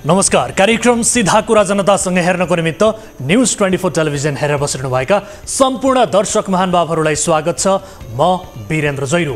नमस्कार। कार्यक्रम सीधा कुरा जनतासँग हेर्नको निमित्त न्यूज 24 टेलिभिजन हेरेर बसिरहनुभएका सम्पूर्ण दर्शक महानुभावहरूलाई स्वागत छ। म वीरेन्द्र जैरू।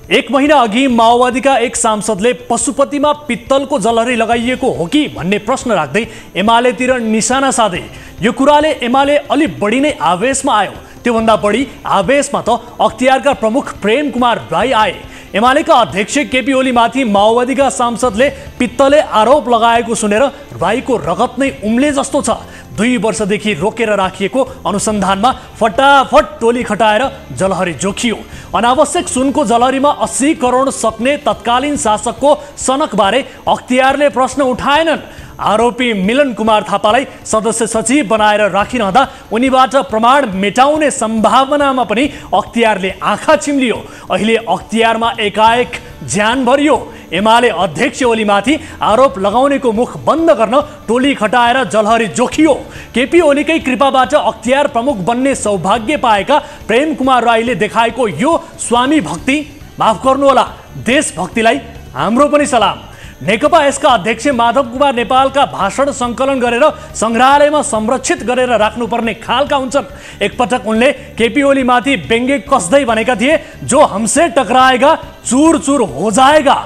एक महिना अघि माओवादीका एक सांसदले पशुपतिमा पित्तलको जलहरी लगाइएको हो कि भन्ने प्रश्न राख्दै एमालेतिर निशाना साधे। यो कुराले एमाले अलि बढी नै आवेशमा आयो। त्योभन्दा बढी आवेशमा त अख्तियारका प्रमुख प्रेम कुमार राई आए। एमालेका अध्यक्ष केपी ओलीमाथि माओवादीका सांसदले पित्तले आरोप लगाएको सुनेर राईको रगत नै उम्ले जस्तो छ। 2 वर्षदेखि रोकेर राखिएको अनुसन्धानमा फटाफट टोली खटाएर जलहरी जोखियो। अनावश्यक सुनको जलहरीमा 80 करोड सक्ने तत्कालीन शासकको सनकबारे अख्तियारले प्रश्न उठाएनन्। आरोपी मिलन कुमार थापालाई सदस्य सचिव बनाएर राखिरहँदा उनीबाट प्रमाण मेटाउने सम्भावनामा पनि अख्तियारले आँखा चिम्लियो। अहिले अख्तियारमा एकाएक ज्यान भरियो। एमाले अध्यक्ष ओलीमाथि आरोप लगाउनेको मुख बन्द गर्न टोली खटाएर जलहरी जोखियो। केपी ओलीकै कृपाबाट अख्तियार प्रमुख बन्ने सौभाग्य पाएका प्रेम कुमार राईले देखाएको यो स्वामी भक्ति, माफ गर्नुहोला, देशभक्तिलाई हाम्रो पनि सलाम। नेकपा यसका अध्यक्ष माधव कुमार नेपालका भाषण सङ्कलन गरेर सङ्ग्रहालयमा संरक्षित गरेर राख्नुपर्ने खालका हुन्छन्। एकपटक उनले केपी ओलीमाथि व्यङ्ग्य कस्दै भनेका थिए, जो हमसे टकराएगा चूर चूर हो जाएगा।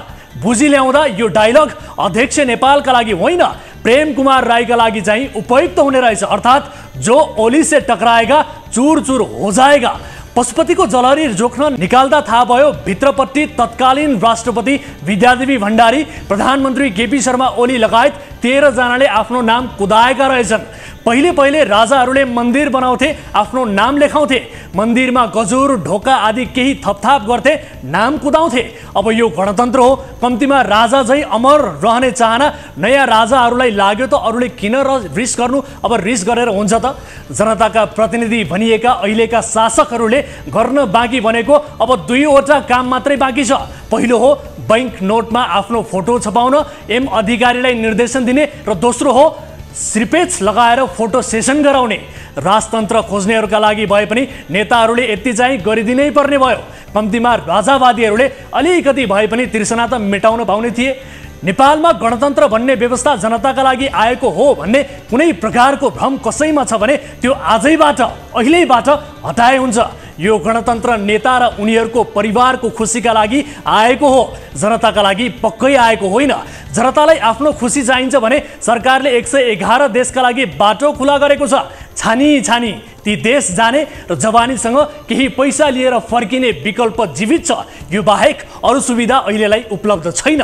बुझी ल्याउँदा यो डायलग अध्यक्ष नेपालका लागि होइन, प्रेम कुमार राईका लागि चाहिँ उपयुक्त हुने रहेछ। अर्थात् जो ओली से टकराएगा चूर चूर हो जाएगा। पशुपतिको जलहरी जोख्न निकाल्दा थाहा भयो भित्रपट्टि तत्कालीन राष्ट्रपति विद्यादेवी भण्डारी, प्रधानमन्त्री केपी शर्मा ओली लगायत 13 जनाले आफ्नो नाम कुदाएका रहेछन्। पहिले राजाहरूले मन्दिर बनाउँथे, आफ्नो नाम लेखाउँथे, मन्दिरमा गजुर ढोका आदि केही थपथाप गर्थे, नाम कुदाउँथे। अब यो गणतन्त्र हो, कम्तीमा राजा झै अमर रहने चाहना नयाँ राजाहरूलाई लाग्यो त अरूले किन रिस गर्नु। अब रिस गरेर हुन्छ त। जनताका प्रतिनिधि भनिएका अहिलेका शासकहरूले गर्न बाँकी भनेको अब 2वटा काम मात्रै बाँकी छ। पहिलो हो बैंक नोटमा आफ्नो फोटो छपाउन एम अधिकारीलाई निर्देशन दिने, र दोस्रो हो श्रीपेच लगाएर फोटो सेसन गराउने। राजतन्त्र खोज्नेहरूका लागि भए पनि नेताहरूले यति चाहिँ गरिदिनै पर्ने भयो। कम्तीमा राजावादीहरूले अलिकति भए पनि तिर्सना त मेटाउन पाउने थिए। नेपालमा गणतन्त्र भन्ने व्यवस्था जनताका लागि आएको हो भन्ने कुनै प्रकारको भ्रम कसैमा छ भने त्यो आजैबाट, अहिलेबाट हटाए हुन्छ। यो गणतन्त्र नेता र उनीहरूको परिवारको खुसीका लागि आएको हो, जनताका लागि पक्कै आएको होइन। जनतालाई आफ्नो खुसी चाहिन्छ भने सरकारले 111 देशका लागि बाटो खुला गरेको छ। छानी ती देश जाने र जवानीसँग केही पैसा लिएर फर्किने विकल्प जीवित छ। यो बाहेक अरू सुविधा अहिलेलाई उपलब्ध छैन।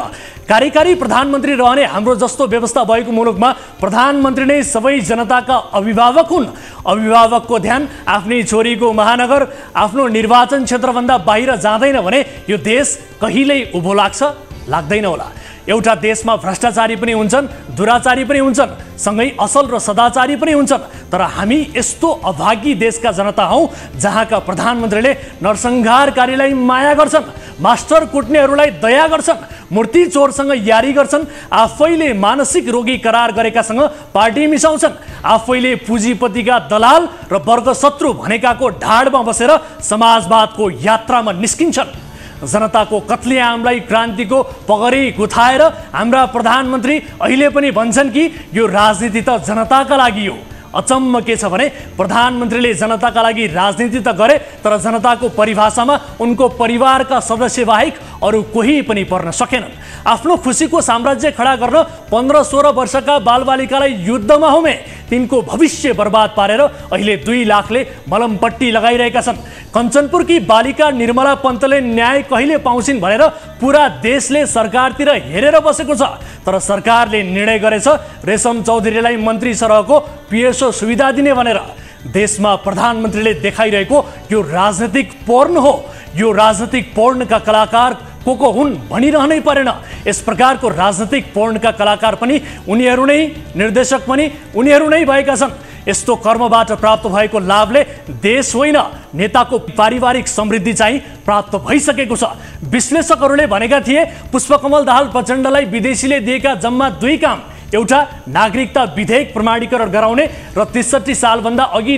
कार्यकारी प्रधानमन्त्री रहने हाम्रो जस्तो व्यवस्था भएको मुलुकमा प्रधानमन्त्री नै सबै जनताका अभिभावक हुन्। अभिभावकको ध्यान आफ्नै छोरीको महानगर, आफ्नो निर्वाचन क्षेत्रभन्दा बाहिर जाँदैन भने यो देश कहिल्यै उभो लाग्दैन होला। एउटा देशमा भ्रष्टाचारी पनि हुन्छन्, दुराचारी पनि हुन्छन्, सँगै असल र सदाचारी पनि हुन्छन्। तर हामी यस्तो अभागी देशका जनता हौँ जहाँका प्रधानमन्त्रीले नरसंहारकारीलाई माया गर्छन्, मास्टर कुट्नेहरूलाई दया गर्छन्, मूर्ति चोरसँग यारी गर्छन्, आफैले मानसिक रोगी करार गरेकासँग पार्टी मिसाउँछन्, आफैले पुँजीपतिका दलाल र वर्गशत्रु भनेकाको ढाडमा बसेर समाजवादको यात्रामा निस्किन्छन्। जनताको कत्लेआमलाई क्रान्तिको पगरी गुथाएर हाम्रा प्रधानमन्त्री अहिले पनि भन्छन् कि यो राजनीति त जनताका लागि हो। अचम्म के छ भने प्रधानमन्त्रीले जनताका लागि राजनीति त गरे, तर जनताको परिभाषामा उनको परिवारका सदस्य बाहेक अरू कोही पनि पर्न सकेनन्। आफ्नो खुसीको साम्राज्य खडा गर्न 15-16 वर्षका बालबालिकालाई युद्धमा होमे, तिनको भविष्य बर्बाद पारेर अहिले 2 लाखले मलमपट्टी लगाइरहेका छन्। कञ्चनपुरकी बालिका निर्मला पन्तले न्याय कहिले पाउँछिन् भनेर पुरा देशले सरकारतिर हेरेर बसेको छ। तर सरकारले निर्णय गरेछ रेशम चौधरीलाई मन्त्री सरहको पिएसओ सुविधा दिने भनेर। देशमा प्रधानमन्त्रीले देखाइरहेको यो राजनीतिक पोर्न हो। यो राजनीतिक पोर्नका कलाकार को हुन् भनिरहनै परेन। यस प्रकारको राजनीतिक पोर्नका कलाकार पनि उनीहरू नै, निर्देशक पनि उनीहरू नै भएका छन्। यस्तो कर्मबाट प्राप्त भएको लाभले देश होइन, नेताको पारिवारिक समृद्धि चाहिँ प्राप्त भइसकेको छ। विश्लेषकहरूले भनेका थिए पुष्पकमल दाहाल प्रचण्डलाई विदेशीले दिएका जम्मा 2 काम, एउटा नागरिकता विधेयक प्रमाणीकरण गराउने र 63 सालभन्दा अघि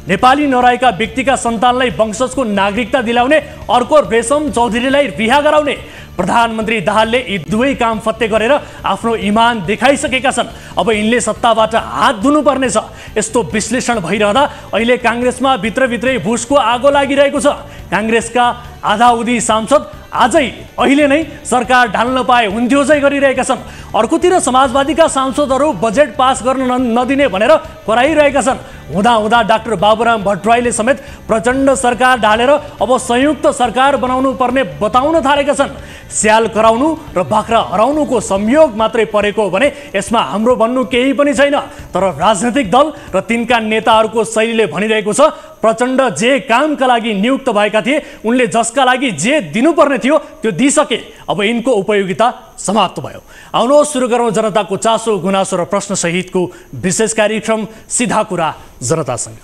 नेपाली नरहेका व्यक्तिका सन्तानलाई वंशजको नागरिकता दिलाउने, अर्को रेशम चौधरीलाई रिहा गराउने। प्रधानमन्त्री दाहालले यी दुवै काम फत्ते गरेर आफ्नो इमान देखाइसकेका छन्। अब यिनले सत्ताबाट हात धुनुपर्नेछ। यस्तो विश्लेषण भइरहँदा अहिले काङ्ग्रेसमा भित्रभित्रै भुसको आगो लागिरहेको छ। काङ्ग्रेसका आधाउधी सांसद अहिले नै सरकार ढाल्न पाए हुन्थ्यो चाहिँ गरिरहेका छन्। अर्कोतिर समाजवादीका सांसदहरू बजेट पास गर्न नदिने भनेर कराइरहेका छन्। हुँदा डाक्टर बाबुराम भट्टराईले समेत प्रचण्ड सरकार ढालेर अब संयुक्त सरकार बनाउनु पर्ने बताउन थालेका छन्। स्याल कराउनु र बाख्रा हराउनुको संयोग मात्रै परेको हो भने यसमा हाम्रो भन्नु केही पनि छैन। तर राजनैतिक दल र तिनका नेताहरूको शैलीले भनिरहेको छ प्रचण्ड जे कामका लागि नियुक्त भएका थिए उनले जसका लागि जे दिनुपर्ने थियो त्यो दिइसके। अब यिनको उपयोगिता समाप्त भयो। आउनुहोस् सुरु गरौँ जनताको चासो गुनासो र प्रश्न सहितको विशेष कार्यक्रम सीधा कुरा जनतासँग।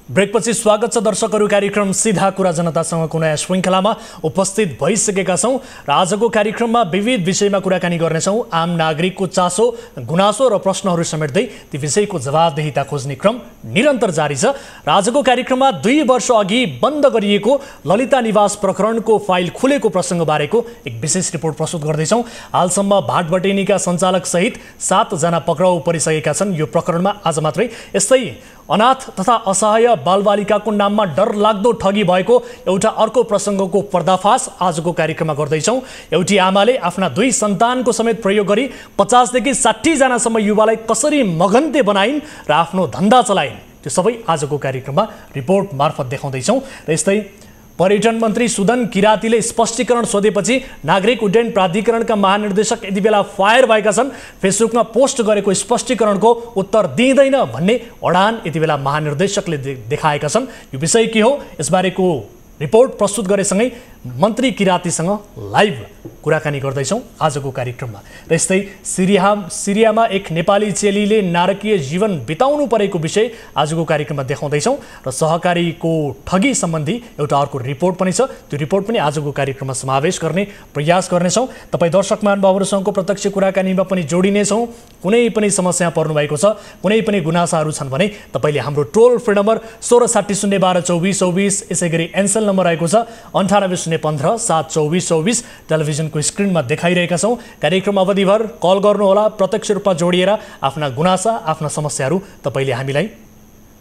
ब्रेकपछि स्वागत छ दर्शकहरू। कार्यक्रम सीधा कुरा जनतासँगको नयाँ श्रृङ्खलामा उपस्थित भइसकेका छौँ र आजको कार्यक्रममा विविध विषयमा कुराकानी गर्नेछौँ। आम नागरिकको चासो गुनासो र प्रश्नहरू समेट्दै ती विषयको जवाबदेहिता खोज्ने क्रम निरन्तर जारी छ। र आजको कार्यक्रममा 2 वर्ष अघि बन्द गरिएको ललिता निवास प्रकरणको फाइल खुलेको प्रसङ्गबारेको एक विशेष रिपोर्ट प्रस्तुत गर्दैछौँ। हालसम्म भाटबटेनीका सञ्चालक सहित 7 जना पक्राउ परिसकेका छन् यो प्रकरणमा। आज मात्रै यस्तै अनाथ तथा असहाय बालबालिकाको नाममा डरलाग्दो ठगी भएको एउटा अर्को प्रसङ्गको पर्दाफास आजको कार्यक्रममा गर्दैछौँ। एउटी आमाले आफ्ना 2 सन्तानको समेत प्रयोग गरी 50 देखि 60 जनासम्म युवालाई कसरी मगन्ते बनाइन् र आफ्नो धन्दा चलाइन् त्यो सबै आजको कार्यक्रममा रिपोर्ट मार्फत देखाउँदैछौँ। र यस्तै पर्यटन मन्त्री सुदन किरातीले स्पष्टीकरण सोधेपछि नागरिक उड्डयन प्राधिकरणका महानिर्देशक यति बेला फायर भएका छन्। फेसबुकमा पोस्ट गरेको स्पष्टीकरणको उत्तर दिँदैन भन्ने अडान यति बेला महानिर्देशकले देखाएका छन्। यो विषय के हो यसबारेको रिपोर्ट प्रस्तुत गरेसँगै मन्त्री किरातीसँग लाइभ कुराकानी गर्दैछौँ आजको कार्यक्रममा। र यस्तै सिरियामा एक नेपाली चेलीले नारकीय जीवन बिताउनु परेको विषय आजको कार्यक्रममा देखाउँदैछौँ। र सहकारीको ठगी सम्बन्धी एउटा अर्को रिपोर्ट पनि छ। त्यो रिपोर्ट पनि आजको कार्यक्रममा समावेश गर्ने प्रयास गर्नेछौँ। तपाईँ दर्शक महानुभावहरूसँगको प्रत्यक्ष कुराकानीमा पनि जोडिनेछौँ। कुनै पनि समस्या पर्नुभएको छ, कुनै पनि गुनासाहरू छन् भने तपाईँले हाम्रो टोल फ्री नम्बर 1660122424 यसै गरी एनसेल नम्बर रहेको छ 9815 टेलिभिजनको स्क्रिनमा देखाइरहेका छौँ। कार्यक्रम अवधिभर कल गर्नुहोला। प्रत्यक्ष रूपमा जोडिएर आफ्ना गुनासा आफ्ना समस्याहरू तपाईँले हामीलाई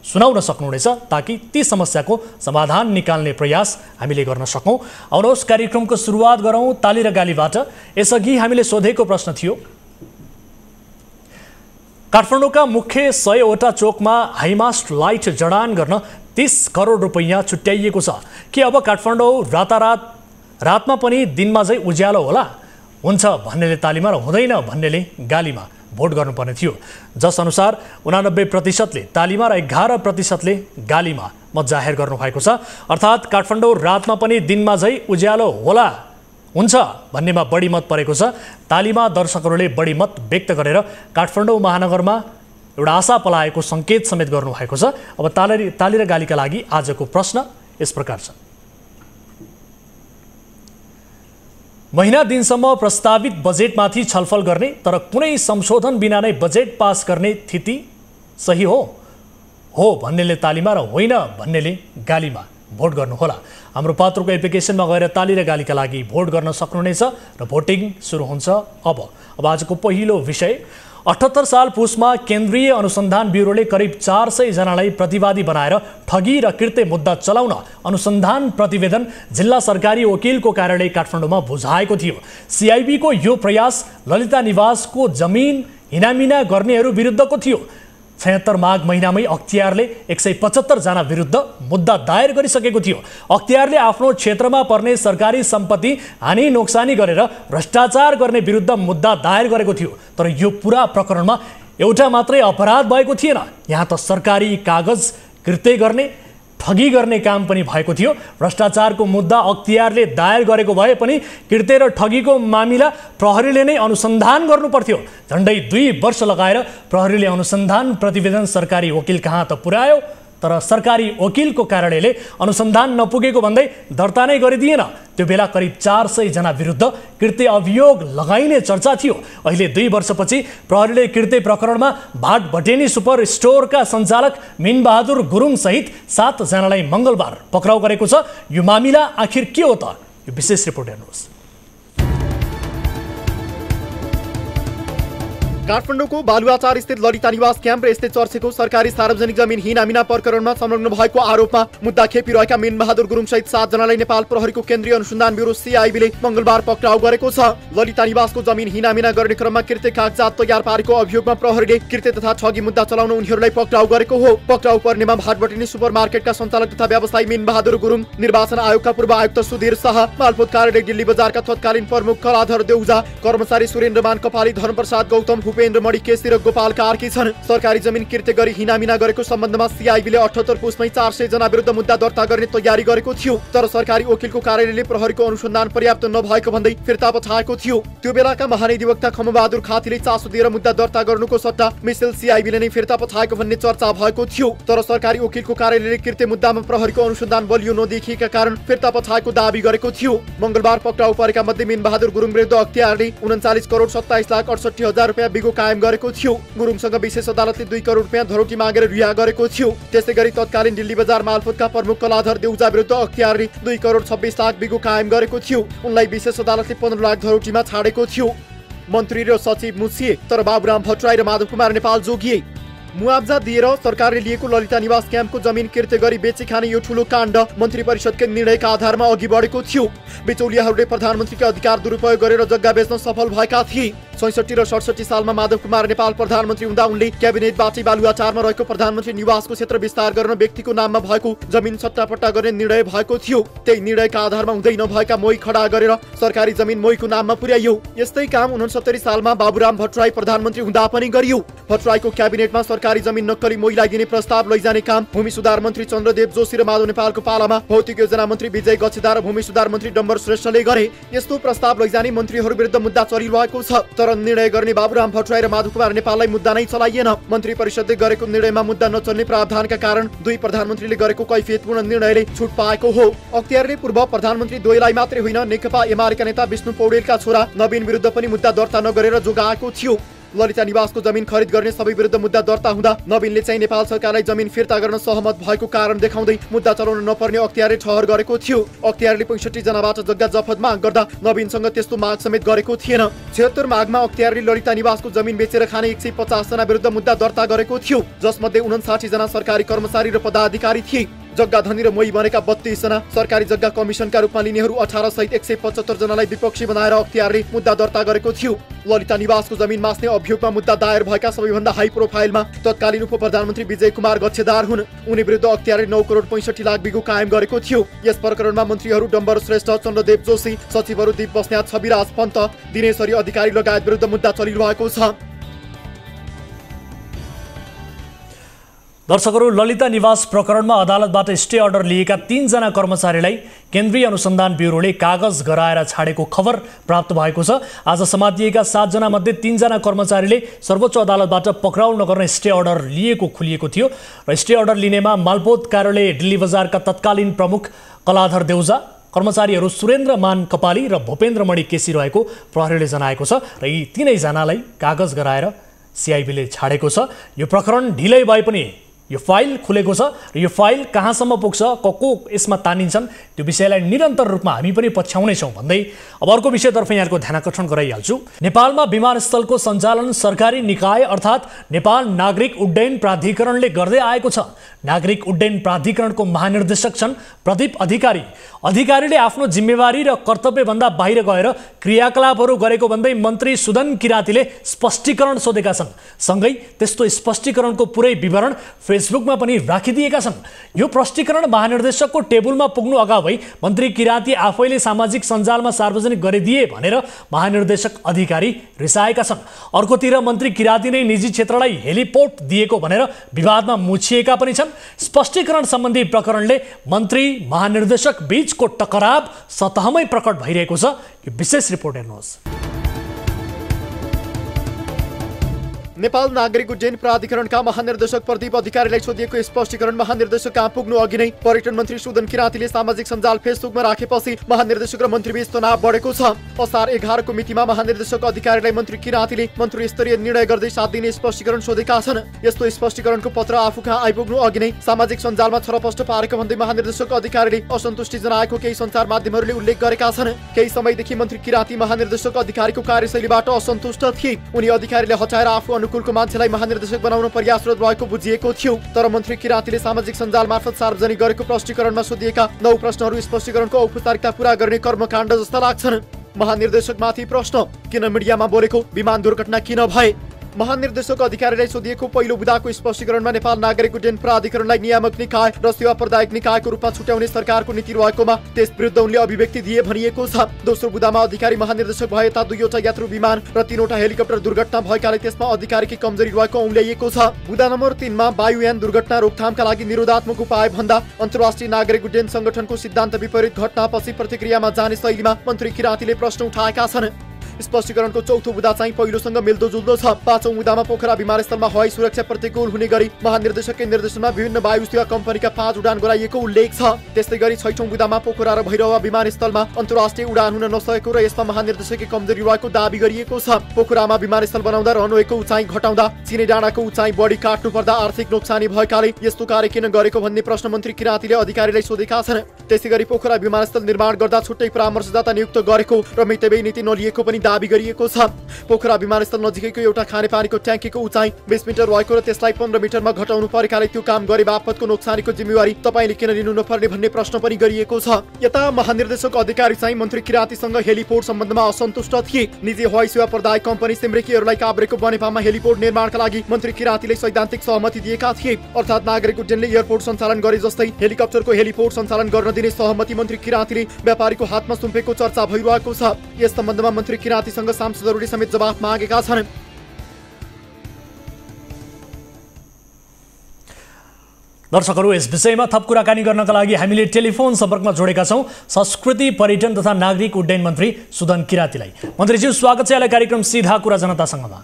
सुनाउन सक्नुहुनेछ ताकि ती समस्याको समाधान निकाल्ने प्रयास हामीले गर्न सकौँ। आउनुहोस् कार्यक्रमको सुरुवात गरौँ ताली र गालीबाट। यसअघि हामीले सोधेको प्रश्न थियो काठमाडौँका मुख्य 100वटा चोकमा हाइमास्ट लाइट जडान गर्न 30 करोड रुपैयाँ छुट्याइएको छ। के अब काठमाडौँ रातमा पनि दिनमा चाहिँ उज्यालो होला? हुन्छ भन्नेले तालीमा र हुँदैन भन्नेले गालीमा भोट गर्नुपर्ने थियो। जस अनुसार 89%ले तालीमा र 11%ले गालीमा मत जाहेर गर्नुभएको छ। अर्थात् काठमाडौँ रातमा पनि दिनमा चाहिँ उज्यालो होला हुन्छ भन्नेमा बढी मत परेको छ। तालीमा दर्शकहरूले बढी मत व्यक्त गरेर काठमाडौँ महानगरमा एउटा आशा पलाएको सङ्केत समेत गर्नुभएको छ। अब ताली र गालीका लागि आजको प्रश्न यस प्रकार छ। महिना दिनसम्म प्रस्तावित बजेटमाथि छलफल गर्ने तर कुनै संशोधन बिना नै बजेट पास गर्ने स्थिति सही हो भन्नेले तालीमा र होइन भन्नेले गालीमा भोट गर्नुहोला। हाम्रो पात्रको एप्लिकेसनमा गएर ताली र गालीका लागि भोट गर्न सक्नुहुनेछ र भोटिङ सुरु हुन्छ अब आजको पहिलो विषय 78 साल पुसमा केन्द्रीय अनुसन्धान ब्युरोले करिब 400 जनालाई प्रतिवादी बनाएर ठगी र कृत्य मुद्दा चलाउन अनुसन्धान प्रतिवेदन जिल्ला सरकारी वकिलको कार्यालय काठमाडौँमा बुझाएको थियो। सिआइबीको यो प्रयास ललिता निवासको जमिन हिनामिना गर्नेहरू विरुद्धको थियो। 76 माघ महिनामै अख्तियारले 175 जना विरुद्ध मुद्दा दायर गरिसकेको थियो। अख्तियारले आफ्नो क्षेत्रमा पर्ने सरकारी सम्पत्ति हानि नोक्सानी गरेर भ्रष्टाचार गर्ने विरुद्ध मुद्दा दायर गरेको थियो। तर यो पुरा प्रकरणमा एउटा मात्रै अपराध भएको थिएन। यहाँ त सरकारी कागज कृत्य गर्ने ठगी गर्ने काम पनि भएको थियो। भ्रष्टाचारको मुद्दा अख्तियारले दायर गरेको भए पनि कृत्य र ठगीको मामिला प्रहरीले नै अनुसन्धान गर्नुपर्थ्यो। झन्डै 2 वर्ष लगाएर प्रहरीले अनुसन्धान प्रतिवेदन सरकारी वकिल कहाँ त पुर्यायो तर सरकारी वकिलको कार्यालयले अनुसन्धान नपुगेको भन्दै दर्ता नै गरिदिएन। त्यो बेला करिब 400 जना विरुद्ध कृत्य अभियोग लगाइने चर्चा थियो। अहिले 2 वर्षपछि प्रहरीले कृत्य प्रकरणमा भाटभटेनी सुपर स्टोरका सञ्चालक मिनबहादुर गुरुङ सहित 7 जनालाई मंगलबार पक्राउ गरेको छ। यो मामिला आखिर के हो त? यो विशेष रिपोर्ट हेर्नुहोस्। काठमाडौँको बालुवाचार स्थित ललिता निवास क्याम्प र यस्तै चर्चेको सरकारी सार्वजनिक जमिन हिनामिना प्रकरणमा संलग्न भएको आरोपमा मुद्दा खेपिरहेका मिनबहादुर गुरुङ सहित 7 जनालाई नेपाल प्रहरीको केन्द्रीय अनुसन्धान ब्युरो सीआईबीले मंगलबार पक्राउ गरेको छ। ललिता निवासको जमिन हिनामिना गर्ने क्रममा कृत्य कागजात तयार पारेको अभियोगमा प्रहरीले कृत्य तथा ठगी मुद्दा चलाउन उनीहरूलाई पक्राउ गरेको हो। पक्राउ पर्नेमा भाटभटेनी सुपरमार्केटका सञ्चालक तथा व्यवसायी मिनबहादुर गुरुङ, निर्वाचन आयोगका पूर्व आयुक्त सुधीर शाह, मालपोत कार्यालय दिल्ली बजारका तत्कालीन प्रमुख कलाधर देउजा, कर्मचारी सुरेन्द्रमान कपाली, धर्मप्रसाद गौतम, भूपेन्द्र मणि केसी र गोपाल कार्की छन्। सरकारी जमिन कृत्य गरी हिनामिना गरेको सम्बन्धमा सीआईबीले 78 पुसमै 400 जना विरुद्ध मुद्दा दर्ता गर्ने तयारी गरेको थियो। तर सरकारी वकिलको कार्यालयले प्रहरीको अनुसन्धान पर्याप्त नभएको भन्दै फिर्ता पठाएको थियो। त्यो बेलाका महाधिवक्ता खमबहादुर खातीले चासो दिएर मुद्दा दर्ता गर्नुको सट्टा मिसेल सीआईबीले नै फिर्ता पठाएको भन्ने चर्चा भएको थियो। तर सरकारी वकिलको कार्यालयले कृत्य मुद्दामा प्रहरीको अनुसन्धान बलियो नदेखिएका कारण फिर्ता पठाएको दाबी गरेको थियो। मंगलबार पक्राउ परेका मध्ये मिनबहादुर गुरुङ विरुद्ध अख्तियारले 39 करोड 27 लाख 68 हजार रुपैयाँ बिगो कायम गरेको थियो। गुरुङसँग विशेष अदालतले 2 करोड रुपैयाँ धरोटी मागेर रिहा गरेको थियो। त्यसै गरी तत्कालीन दिल्ली बजार मालपोतका प्रमुख कलाधर देउजा विरुद्ध अख्तियारले 2 करोड 26 लाख बिगो कायम गरेको थियो। उनलाई विशेष अदालतले 15 लाख धरोटीमा छाडेको थियो। मन्त्री र सचिव मुछिए, तर बाबुराम भट्टराई र माधव कुमार नेपाल जोगिए। मुआवजा दिएर सरकारले लिएको ललिता निवास क्याम्पको जमिन कृत्य गरी बेची खाने यो ठूलो काण्ड मन्त्री परिषदकै निर्णयका आधारमा अघि बढेको थियो। बिचौलियाहरूले प्रधानमन्त्रीका अधिकार दुरुपयोग गरेर जग्गा बेच्न सफल भएका थिए। 67 र 67 सालमा माधव कुमार नेपाल प्रधानमन्त्री हुँदा उनले क्याबिनेटबाटै बालुवाचारमा रहेको प्रधानमन्त्री निवासको क्षेत्र विस्तार गर्न व्यक्तिको नाममा भएको जमिन सट्टापट्टा गर्ने निर्णय भएको थियो। त्यही निर्णयका आधारमा हुँदै नभएका मोही खडा गरेर सरकारी जमिन मोहीको नाममा पुर्याइयो। यस्तै काम 69 सालमा बाबुराम भट्टराई प्रधानमन्त्री हुँदा पनि गरियो। भट्टराईको क्याबिनेटमा सरकारी जमिन नक्कली मोहीलाई दिने प्रस्ताव लैजाने काम भूमि सुधार मन्त्री चन्द्रदेव जोशी र माधव नेपालको पालामा भौतिक योजना मन्त्री विजय गच्छेदार र भूमि सुधार मन्त्री डम्बर श्रेष्ठले गरे। यस्तो प्रस्ताव लैजाने मन्त्रीहरू विरुद्ध मुद्दा चलिरहेको छ। तर निर्णय गर्ने बाबुराम भट्टराई र माधव कुमार नेपाललाई मुद्दा नै चलाइएन। मन्त्री परिषदले गरेको निर्णयमा मुद्दा नचल्ने प्रावधानका कारण दुई प्रधानमन्त्रीले गरेको कैफियतपूर्ण निर्णयले छुट पाएको हो। अख्तियारले पूर्व प्रधानमन्त्री द्वयलाई मात्रै होइन, नेकपा एमालेका नेता विष्णु पौडेलका छोरा नवीन विरुद्ध पनि मुद्दा दर्ता नगरेर जोगाएको थियो। ललिता निवासको जमिन खरिद गर्ने सबै विरुद्ध मुद्दा दर्ता हुँदा नवीनले चाहिँ नेपाल सरकारलाई जमिन फिर्ता गर्न सहमत भएको कारण देखाउँदै मुद्दा चलाउन नपर्ने अख्तियारले ठहर गरेको थियो। अख्तियारले 65 जनाबाट जग्गा जफत माग गर्दा नवीनसँग त्यस्तो माग समेत गरेको थिएन। 76 मागमा अख्तियारले ललिता निवासको जमिन बेचेर खाने 150 जना विरुद्ध मुद्दा दर्ता गरेको थियो, जसमध्ये 59 जना सरकारी कर्मचारी र पदाधिकारी थिए। जग्गा धनी र मोही बनेका 32 जना, सरकारी जग्गा कमिसनका रूपमा लिनेहरू 18 सहित 175 जनालाई विपक्षी बनाएर अख्तियारले मुद्दा दर्ता गरेको थियो। ललिता निवासको जमिन मास्ने अभियोगमा मुद्दा दायर भएका सबैभन्दा हाई प्रोफाइलमा तत्कालीन उप प्रधानमन्त्री विजय कुमार गच्छेदार हुन्। उनी विरुद्ध अख्तियारले 9 करोड 65 लाख बिगो कायम गरेको थियो। यस प्रकरणमा मन्त्रीहरू डम्बर श्रेष्ठ, चन्द्रदेव जोशी, सचिवहरू दीप बस्नेत, छविराज पन्त, दिनेशरी अधिकारी लगायत विरुद्ध मुद्दा चलिरहेको छ। दर्शकहरू, ललिता निवास प्रकरणमा अदालतबाट स्टे अर्डर लिएका 3 जना कर्मचारीलाई केन्द्रीय अनुसन्धान ब्युरोले कागज गराएर छाडेको खबर प्राप्त भएको छ। आज समातिएका 7 जना मध्ये 3 जना कर्मचारीले सर्वोच्च अदालतबाट पक्राउ नगर्ने स्टे अर्डर लिएको खुलिएको थियो र स्टे अर्डर लिनेमा मालपोत कार्यालय दिल्ली बजारका तत्कालीन प्रमुख कलाधर देउजा, कर्मचारीहरू सुरेन्द्र मान कपाली र भूपेन्द्र मणि केसी रहेको प्रहरीले जनाएको छ र यी 3 जनालाई कागज गराएर सीआईबीले छाडेको छ। यो प्रकरण ढिलै भए पनि यो फाइल खुलेको छ र यो फाइल कहाँसम्म पुग्छ, को यसमा तानिन्छन्, त्यो विषयलाई निरन्तर रूपमा हामी पनि पछ्याउनेछौँ भन्दै अब अर्को विषयतर्फ यहाँको ध्यान आकर्षण गराइहाल्छु। नेपालमा विमानस्थलको सञ्चालन सरकारी निकाय अर्थात् नेपाल नागरिक उड्डयन प्राधिकरणले गर्दै आएको छ। नागरिक उड्डयन प्राधिकरणको महानिर्देशक छन् प्रदीप अधिकारी। अधिकारीले आफ्नो जिम्मेवारी र कर्तव्यभन्दा बाहिर गएर क्रियाकलापहरू गरेको भन्दै मन्त्री सुदन किरातीले स्पष्टीकरण सोधेका छन्। सँगै त्यस्तो स्पष्टीकरणको पुरै विवरण फेसबुकमा पनि राखिदिएका छन्। यो स्पष्टीकरण महानिर्देशकको टेबलमा पुग्नु अगावै मन्त्री किराती आफैले सामाजिक सञ्जालमा सार्वजनिक गरिदिए भनेर महानिर्देशक अधिकारी रिसाएका छन्। अर्कोतिर मन्त्री किराती नै निजी क्षेत्रलाई हेलिपोर्ट दिएको भनेर विवादमा मुछिएका पनि छन्। स्पष्टीकरण सम्बन्धी प्रकरणले मन्त्री महानिर्देशक बीचको टकराव सतहमै प्रकट भइरहेको छ। यो विशेष रिपोर्ट हेर्नुहोस्। नेपाल नागरिक उड्डयन प्राधिकरणका महानिर्देशक प्रदीप अधिकारीलाई सोधिएको स्पष्टीकरण महानिर्देशक कहाँ पुग्नु अघि नै पर्यटन मन्त्री सुदन किराँतीले सामाजिक सञ्जाल फेसबुकमा राखेपछि महानिर्देशक र मन्त्रीबीच तनाव बढेको छ। असार 11 को मितिमा महानिर्देशक अधिकारीलाई मन्त्री किराँतीले मन्त्री स्तरीय निर्णय गर्दै 7 दिने स्पष्टीकरण सोधेका छन्। यस्तो स्पष्टीकरणको पत्र आफू कहाँ आइपुग्नु अघि नै सामाजिक सञ्जालमा छरपष्ट पारेको भन्दै महानिर्देशक अधिकारीले असन्तुष्टि जनाएको केही सञ्चार माध्यमहरूले उल्लेख गरेका छन्। केही समयदेखि मन्त्री किराँती महानिर्देशक अधिकारीको कार्यशैलीबाट असन्तुष्ट थिए। उनी अधिकारीले हटाएर आफू अनुकूलको मान्छेलाई महानिर्देशक बनाउन प्रयासरत रहेको बुझिएको थियो। तर मन्त्री किराँतीले सामाजिक सञ्जाल मार्फत सार्वजनिक गरेको प्रष्टीकरणमा सोधिएका 9 प्रश्नहरू स्पष्टीकरणको औपचारिकता पूरा गर्ने कर्मकाण्ड जस्ता लाग्छन्। महानिर्देशकमाथि प्रश्न, किन मिडियामा बोलेको? विमान दुर्घटना किन भए? महानिर्देशक अधिकारीलाई सोधिएको पहिलो बुदाको स्पष्टीकरणमा नेपाल नागरिक उड्डयन प्राधिकरणलाई नियामक निकाय र सेवा प्रदायक निकायको रूपमा छुट्याउने सरकारको नीति रहेकोमा त्यस विरुद्ध उनले अभिव्यक्ति दिए भनिएको छ। दोस्रो बुदामा अधिकारी महानिर्देशक भए ता 2वटा यात्रु विमान र 3वटा हेलिकप्टर दुर्घटना भएकाले त्यसमा अधिकारीकी कमजोरी रहेको औल्याइएको छ। बुदा नम्बर 3 मा वायुयान दुर्घटना रोकथामका लागि निरोधात्मक उपाय भन्दा अन्तर्राष्ट्रिय नागरिक उड्डयन संगठनको सिद्धान्त विपरीत घटनापछि प्रतिक्रियामा जाने शैलीमा मन्त्री किराँतीले प्रश्न उठाएका छन्। स्पष्टीकरणको चौथो बुदा चाहिँ पहिलोसँग मिल्दोजुल्दो छ। 5औं बुदामा पोखरा विमानस्थलमा हवाई सुरक्षा प्रतिकूल हुने गरी महानिर्देशककै निर्देशनमा विभिन्न वायु सेवा कम्पनीका 5 उडान गराइएको उल्लेख छ। त्यस्तै गरी 6औं बुदामा पोखरा र भैरवा विमानस्थलमा अन्तर्राष्ट्रिय उडान हुन नसकेको र यसमा महानिर्देशककै कमजोरी रहेको दाबी गरिएको छ। पोखरामा विमानस्थल बनाउँदा रनवेको उचाइ घटाउँदा चिने डाँडाको उचाइ बढी काट्नु पर्दा आर्थिक नोक्सानी भएकाले यस्तो कार्य किन गरेको भन्ने प्रश्न मन्त्री किराँतीले अधिकारीलाई सोधेका छन्। त्यसैगरी पोखरा विमानस्थल निर्माण गर्दा छुट्टै परामर्शदाता नियुक्त गरेको र मितव्ययी नीति नलिएको पनि दाबी गरिएको छ। पोखरा विमानस्थल नजिकैको एउटा खानेपानीको ट्याङ्कीको उचाइ 20 मिटर रहेको र त्यसलाई 15 मिटरमा घटाउनु परेकाले त्यो काम गरे बापतको नोक्सानीको जिम्मेवारी तपाईले किन लिनु नपर्ने भन्ने प्रश्न पनि गरिएको छ। यता महानिर्देशक अधिकारी चाहिँ मन्त्री किराँतीसँग हेलिपोर्ट सम्बन्धमा असन्तुष्ट थिए। निजी हवाई सेवा प्रदायक कम्पनी सिमरेकीहरूलाई काभ्रेको बनेपामा हेलिपोर्ट निर्माणका लागि मन्त्री किराँतीले सैद्धान्तिक सहमति दिएका थिए। अर्थात् नागरिक उड्डयनले एयरपोर्ट सञ्चालन गरे जस्तै हेलिकप्टरको हेलिपोर्ट सञ्चालन गर्न दिने सहमति मन्त्री किराँतीले व्यापारीको हातमा सुम्पेको चर्चा भइरहेको छ। यस सम्बन्धमा मन्त्री किराँतीसँग सांसदहरूले समेत जवाफ मागेका छन्। दर्शकहरू, यस विषयमा थप कुराकानी गर्नका लागि हामीले टेलिफोन सम्पर्कमा जोडेका छौं संस्कृति पर्यटन तथा नागरिक उड्डयन मन्त्री सुदन किराँतीलाई। मन्त्रीज्यू, स्वागत छ यहाँलाई कार्यक्रम सीधा कुरा जनतासँगमा।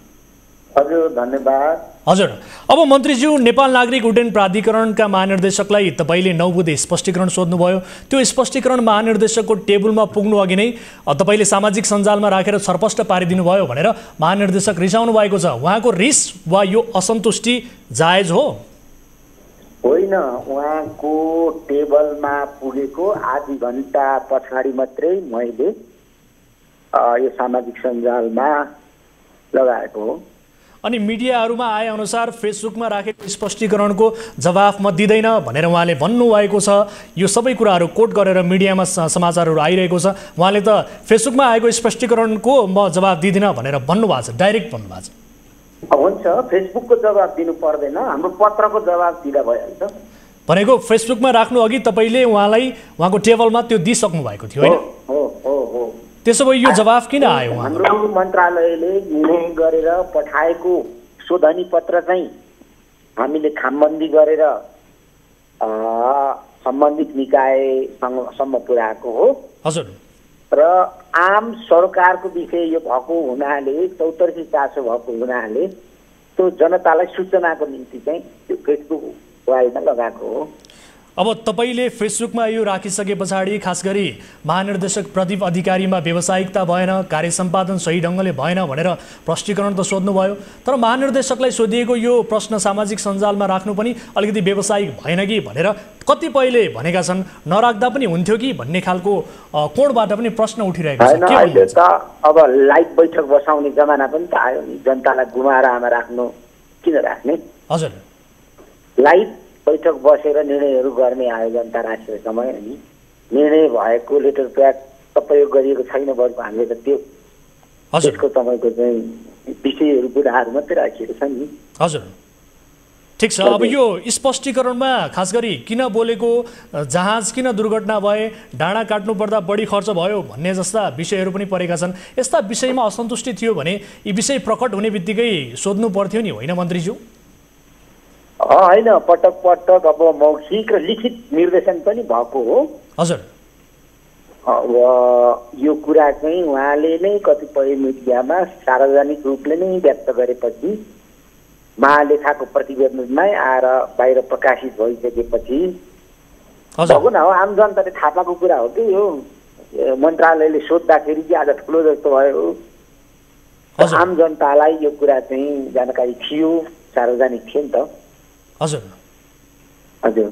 हजुर, धन्यवाद। हजुर, अब मन्त्रीज्यू, नेपाल नागरिक उड्डयन प्राधिकरणका महानिर्देशकलाई तपाईले 9 बुँदे स्पष्टीकरण सोध्नुभयो। त्यो स्पष्टीकरण महानिर्देशकको टेबलमा पुग्नु अघि नै तपाईले सामाजिक सञ्जालमा राखेर छरपष्ट पारिदिनु भयो भनेर महानिर्देशक रिसाउनु भएको छ। उहाँको रिस वा यो असन्तुष्टि जायज हो? होइन, उहाँको टेबलमा पुगेको आधी घण्टा पछाडि मात्रै मैले यो सामाजिक सञ्जालमा लगाएको हो। अनि मिडियाहरूमा आए अनुसार फेसबुकमा राखेको स्पष्टीकरणको जवाफ म दिँदैन भनेर उहाँले भन्नुभएको छ। यो सबै कुराहरू कोट गरेर मिडियामा समाचारहरू आइरहेको छ। उहाँले त फेसबुकमा आएको स्पष्टीकरणको म जवाफ दिँदिनँ भनेर भन्नुभएको छ, डाइरेक्ट भन्नुभएको छ। हुन्छ, फेसबुकको जवाफ दिनु पर्दैन, हाम्रो पत्रको जवाफ दिँदा भइहाल्छ। भनेको फेसबुकमा राख्नु अघि तपाईँले उहाँलाई उहाँको टेबलमा त्यो दिइसक्नु भएको थियो, होइन? हो हो हो। त्यसो भए यो जवाफ किन आयो? हाम्रो मन्त्रालयले निर्णय गरेर पठाएको शोधनी पत्र चाहिँ हामीले खामबन्दी गरेर सम्बन्धित निकायसम्म पुर्याएको हो। हजुर। र आम सरकारको विषय यो भएको हुनाले, चौतर्फी चासो भएको हुनाले त्यो जनतालाई सूचनाको निम्ति चाहिँ त्यो फेसबुक वाइमा लगाएको हो। अब तपाईले फेसबुकमा यो राखिसके पछाडि खास गरी महानिर्देशक प्रदीप अधिकारीमा व्यावसायिकता भएन, कार्य सम्पादन सही ढङ्गले भएन भनेर प्रष्टीकरण त सोध्नुभयो। तर महानिर्देशकलाई सोधिएको यो प्रश्न सामाजिक सञ्जालमा राख्नु पनि अलिकति व्यावसायिक भएन कि भनेर कतिपयले भनेका छन्। नराख्दा पनि हुन्थ्यो कि भन्ने खालको कोणबाट पनि प्रश्न उठिरहेको छ। के अहिले त अब लाइभ बैठक बसाउने जमाना पनि त आयो नि। जनतालाई गुमारामा राख्नु किन राख्ने? हजुर, लाइभ बैठक बसेर निर्णयहरू गर्ने आयो जनता राखेको समय अनि निर्णय भएको लेटर प्याड प्रयोग गरिएको छैन। बरु हामीले त त्यो त्यसको तपाईँको चाहिँ विषयहरू कुराहरू मात्रै राखिएको छ नि। हजुर, ठिक छ। अब यो स्पष्टीकरणमा खास गरी किन बोलेको, जहाज किन दुर्घटना भए, डाँडा काट्नु पर्दा बढी खर्च भयो भन्ने जस्ता विषयहरू पनि परेका छन्। यस्ता विषयमा असन्तुष्टि थियो भने यी विषय प्रकट हुने बित्तिकै सोध्नु पर्थ्यो नि, होइन मन्त्रीज्यू? होइन, पटक पटक अब मौखिक र लिखित निर्देशन पनि भएको हो। हजुर। यो कुरा चाहिँ उहाँले नै कतिपय मिडियामा सार्वजनिक रूपले नै व्यक्त गरेपछि महालेखाको प्रतिवेदनमै आएर बाहिर प्रकाशित भइसकेपछि भगुन हो आम जनताले थाहा पाएको कुरा हो कि यो मन्त्रालयले सोद्धाखेरि चाहिँ आज ठुलो जस्तो भयो। आम जनतालाई यो कुरा चाहिँ जानकारी थियो, सार्वजनिक थियो नि त। हजुर हजुर।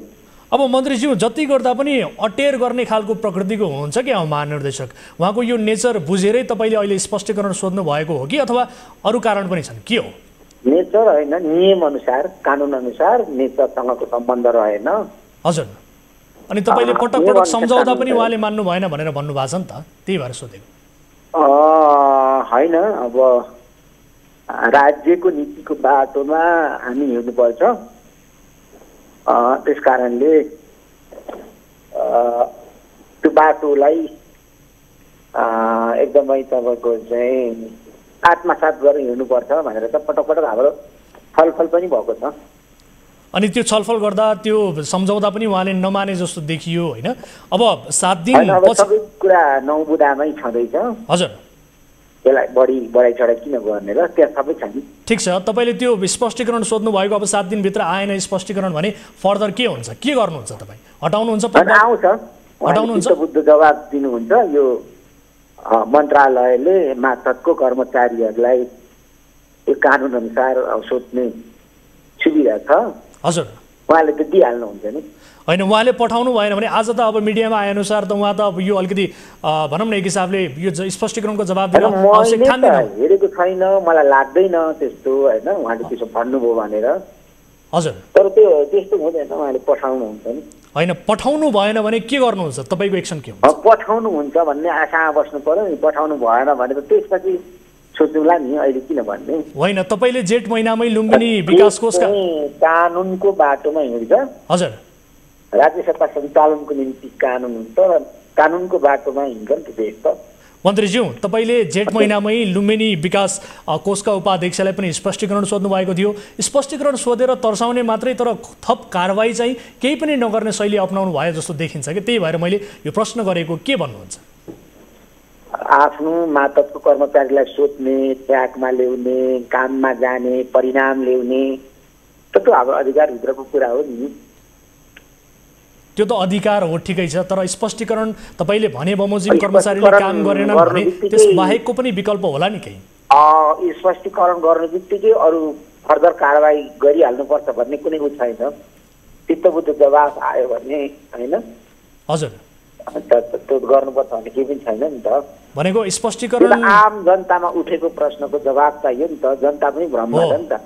अब मन्त्रीज्यू जति गर्दा पनि अटेर गर्ने खालको प्रकृतिको हुनुहुन्छ कि महानिर्देशक, उहाँको यो नेचर बुझेरै तपाईँले अहिले स्पष्टीकरण सोध्नु भएको हो कि अथवा अरू कारण पनि छन्, के हो? नेचर होइन, नियम अनुसार, कानुन अनुसार नेचरसँगको सम्बन्ध रहेन। हजुर। अनि तपाईँले पटक पटक सम्झाउँदा पनि उहाँले मान्नु भएन भनेर भन्नुभएको छ नि त, त्यही भएर सोधेको। होइन, अब राज्यको नीतिको बाटोमा हामी हिँड्नुपर्छ। त्यस कारणले त्यो बाटोलाई एकदमै तपाईँको चाहिँ आत्मसात गरेर हिँड्नुपर्छ भनेर त पटक पटक हाम्रो छलफल पनि भएको छ। अनि त्यो छलफल गर्दा त्यो सम्झाउँदा पनि उहाँले नमाने जस्तो देखियो होइन? अब 7 दिन सबै कुरा नौबुदामै छँदैछ। हजुर। त्यसलाई बढाइ चढाइ किन गर्ने र, त्यहाँ सबै छ नि। ठिक छ, तपाईँले त्यो स्पष्टीकरण सोध्नु भएको, अब 7 दिनभित्र आएन स्पष्टीकरण भने फर्दर के हुन्छ, के गर्नुहुन्छ तपाईँ? हटाउनुहुन्छ? आउँछ, हटाउनुहुन्छ, बुद्ध जवाब दिनुहुन्छ। यो मन्त्रालयले मातहतको कर्मचारीहरूलाई यो कानुन अनुसार सोध्ने सुविधा छ। हजुर। उहाँले त दिइहाल्नुहुन्छ नि। होइन, उहाँले पठाउनु भएन भने आज त अब मिडियामा आएअनुसार त उहाँ त अब यो अलिकति भनौँ न एक हिसाबले यो स्पष्टीकरणको जवाब दिन आवश्यक ठान्दैन। हेरेको छैन, मलाई लाग्दैन त्यस्तो होइन, उहाँले त्यसो भन्नुभयो भनेर। हजुर। तर त्यो त्यस्तो हुँदैन, उहाँले पठाउनुहुन्छ नि। होइन, पठाउनु भएन भने के गर्नुहुन्छ, तपाईँको एक्सन के हुन्छ? पठाउनुहुन्छ भन्ने आशा बस्नु पर्यो नि, पठाउनु भएन भने त त्यसपछि सोच्नुला नि, अहिले किन भन्ने होइन। तपाईँले जेठ महिनामै लुम्बिनी विकास कोषका कानुनको बाटोमा हिँड्छ। हजुर। राज्य सत्ता सञ्चालनको निम्ति कानुन हुन्छ र कानुनको बाटोमा हिँड्छ नि त देश त। मन्त्रीज्यू, तपाईँले जेठ महिनामै लुम्बिनी विकास कोषका उपाध्यक्षलाई पनि स्पष्टीकरण सोध्नु भएको थियो। स्पष्टीकरण सोधेर तर्साउने मात्रै, तर थप कारवाही चाहिँ केही पनि नगर्ने शैली अपनाउनु भयो जस्तो देखिन्छ कि, त्यही भएर मैले यो प्रश्न गरेको। के भन्नुहुन्छ? आफ्नो मातहतको कर्मचारीलाई सोध्ने, ट्र्याकमा ल्याउने, काममा जाने, परिणाम ल्याउने, त्यो हाम्रो अधिकारभित्रको कुरा हो नि। त्यो त अधिकार हो, ठिकै छ, तर स्पष्टीकरण तपाईँले भने बमोजिम कर्मचारीले काम गरेनन् भने त्यस बाहेकको पनि विकल्प होला नि केही? स्पष्टीकरण गर्ने बित्तिकै अरू फर्दर कारवाही गरिहाल्नुपर्छ भन्ने कुनै उ छैन। चित्तबुद्ध जवाफ आयो भने होइन। हजुर। त्यो गर्नुपर्छ भन्ने केही पनि छैन नि त। भनेको स्पष्टीकरण आम जनतामा उठेको प्रश्नको जवाब चाहियो नि त, जनता पनि भ्रम छ नि त।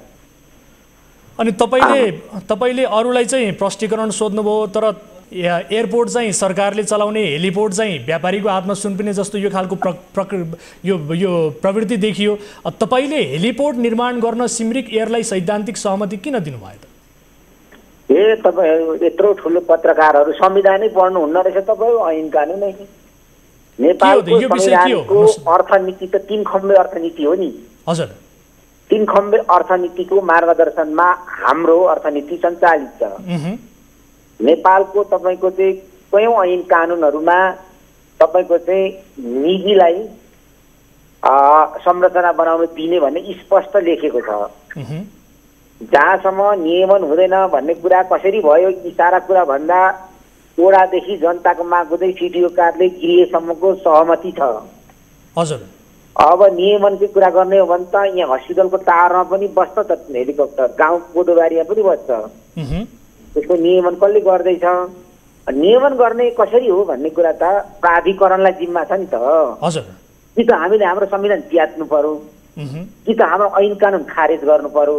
अनि तपाईँले अरूलाई चाहिँ प्रष्टीकरण सोध्नुभयो, तर एयरपोर्ट चाहिँ सरकारले चलाउने हेलिपोर्ट चाहिँ व्यापारीको हातमा सुम्पिने जस्तो यो खालको यो प्रवृत्ति देखियो। तपाईँले हेलिपोर्ट निर्माण गर्न सिमरिक एयरलाई सैद्धान्तिक सहमति किन दिनुभयो त? तपाईँ यत्रो ठुलो पत्रकारहरू संविधानै पढ्नुहुन्न रहेछ तपाईँ, ऐन कानुनै। नेपालको संविधानको अर्थनीति त 3 खम्बे अर्थनीति हो नि। हजुर। 3 खम्बे अर्थनीतिको मार्गदर्शनमा हाम्रो अर्थनीति सञ्चालित छ। नेपालको तपाईँको चाहिँ कयौँ ऐन कानुनहरूमा तपाईँको चाहिँ निजीलाई संरचना बनाउन दिने भन्ने स्पष्ट लेखेको छ। जहाँसम्म नियमन हुँदैन भन्ने कुरा कसरी भयो, यी सारा कुरा भन्दा ओडादेखि जनताको माग हुँदै सिडिओ कार्यालय गृहसम्मको सहमति छ। हजुर। अब नियमनको कुरा गर्ने हो भने त यहाँ हस्पिटलको टावरमा पनि बस्छ त हेलिकप्टर, गाउँ कोदोबारीमा पनि बस्छ। त्यसको नियमन कसले गर्दैछ, नियमन गर्ने कसरी हो भन्ने कुरा त प्राधिकरणलाई जिम्मा छ नि त। हजुर। कि त हामीले हाम्रो संविधान च्यात्नु पर्यो, कि त हाम्रो ऐन कानुन खारेज गर्नु पर्यो।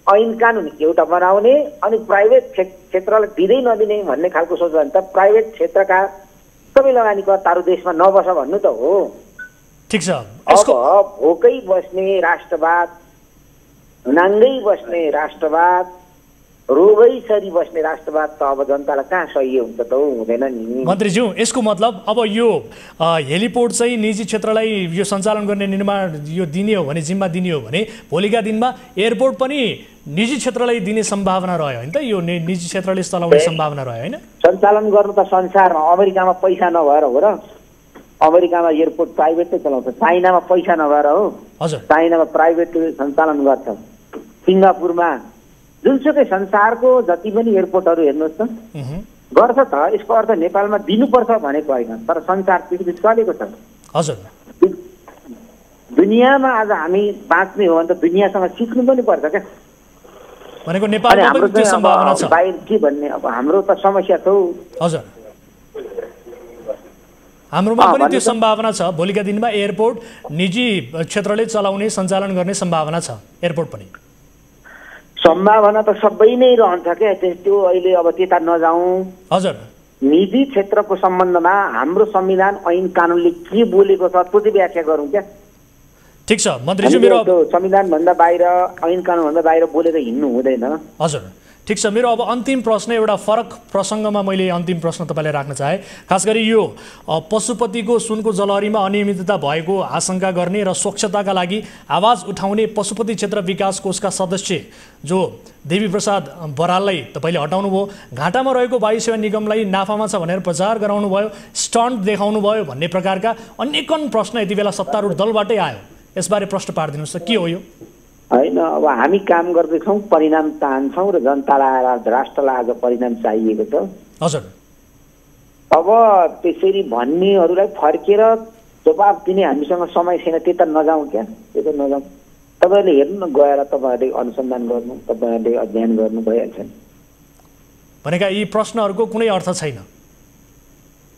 ऐन कानुन एउटा बनाउने अनि प्राइभेट क्षेत्रलाई दिँदै नदिने भन्ने खालको सोच भने त प्राइभेट क्षेत्रका सबै लगानीकर्ताहरू देशमा नबस भन्नु त हो। ठिक छ। अब भोकै बस्ने राष्ट्रवाद, नाङ्गै बस्ने राष्ट्रवाद, रोगै सरी बस्ने राष्ट्रवाद त अब जनतालाई कहाँ सही हुन्छ त, हुँदैन नि। मन्त्रीज्यू, यसको मतलब अब यो हेलिपोर्ट चाहिँ निजी क्षेत्रलाई यो सञ्चालन गर्ने निर्माण यो दिने हो भने, जिम्मा दिने हो भने भोलिका दिनमा एयरपोर्ट पनि निजी क्षेत्रलाई दिने सम्भावना रह्यो होइन त? यो निजी क्षेत्रले चलाउने सम्भावना रह्यो होइन? सञ्चालन गर्नु त संसारमा, अमेरिकामा पैसा नभएर हो र? अमेरिकामा एयरपोर्ट प्राइभेटले चलाउँछ, चाइनामा पैसा नभएर हो। हजुर। चाइनामा प्राइभेटले सञ्चालन गर्छ। सिङ्गापुरमा जुनसुकै संसारको जति पनि एयरपोर्टहरू हेर्नुहोस् त गर्छ त। यसको अर्थ नेपालमा दिनुपर्छ भनेको होइन, तर संसार पृथ्वी चलेको छ। हजुर, दुनियाँमा आज हामी बाँच्ने हो भने त दुनियाँसँग सिक्नु पनि पर्छ क्या। भनेको नेपालमा पनि त्यो सम्भावना छ। बाहिर के भन्ने, अब हाम्रो त समस्या छ। हजुर, हाम्रोमा पनि त्यो सम्भावना छ। भोलिका दिनमा एयरपोर्ट निजी क्षेत्रले चलाउने सञ्चालन गर्ने सम्भावना छ। एयरपोर्ट पनि सम्भावना त सबै नै रहन्छ क्या। त्यो अहिले अब त्यता नजाउँ। हजुर, निजी क्षेत्रको सम्बन्धमा हाम्रो संविधान ऐन कानुनले के बोलेको छ त्यो चाहिँ व्याख्या गरौँ क्या। ठिक छ मन्त्रीज्यू, मेरो संविधान भन्दा बाहिर ऐन कानुन भन्दा बाहिर बोलेर हिँड्नु हुँदैन। हजुर, ठिक छ। मेरो अब अन्तिम प्रश्न, एउटा फरक प्रसङ्गमा मैले अन्तिम प्रश्न तपाईँलाई राख्न चाहे। खास गरी यो पशुपतिको सुनको जलहरीमा अनियमितता भएको आशंका गर्ने र स्वच्छताका लागि आवाज उठाउने पशुपति क्षेत्र विकास कोषका सदस्य जो देवी प्रसाद बराललाई तपाईँले हटाउनु भयो, घाटामा रहेको वायु सेवा निगमलाई नाफामा छ भनेर प्रचार गराउनु भयो, स्टन्ट देखाउनु भयो भन्ने प्रकारका अनेकन प्रश्न यति बेला सत्तारूढ दलबाटै आयो। यसबारे प्रश्न पारिदिनुहोस् त, के हो यो? होइन, अब हामी काम गर्दैछौँ, परिणाम चाहन्छौँ र जनतालाई राष्ट्रलाई आज परिणाम चाहिएको छ। हजुर, अब त्यसरी भन्नेहरूलाई फर्केर जवाब दिने हामीसँग समय छैन। त्यता नजाउँ क्या, त्यता नजाउँ। तपाईँहरूले हेर्नु न, गएर तपाईँहरूले अनुसन्धान गर्नु, तपाईँहरूले अध्ययन गर्नु भइहाल्छ नि। भनेका यी प्रश्नहरूको कुनै अर्थ छैन।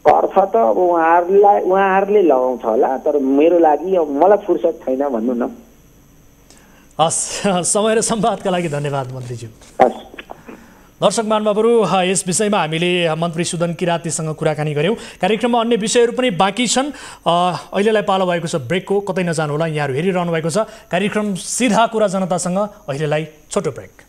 अर्थ त अब उहाँहरूले लगाउँछ होला, तर मेरो लागि अब मलाई फुर्सद छैन भन्नु न। हस्, समय र संवादका लागि धन्यवाद मन्त्रीज्यू। दर्शक महानुभावहरू, यस विषयमा हामीले मन्त्री सुदन किरातीसँग कुराकानी गऱ्यौँ। कार्यक्रममा अन्य विषयहरू पनि बाँकी छन्। अहिलेलाई पालो भएको छ ब्रेकको, कतै नजानुहोला, यहाँहरू हेरिरहनु भएको छ कार्यक्रम सिधा कुरा जनतासँग। अहिलेलाई छोटो ब्रेक।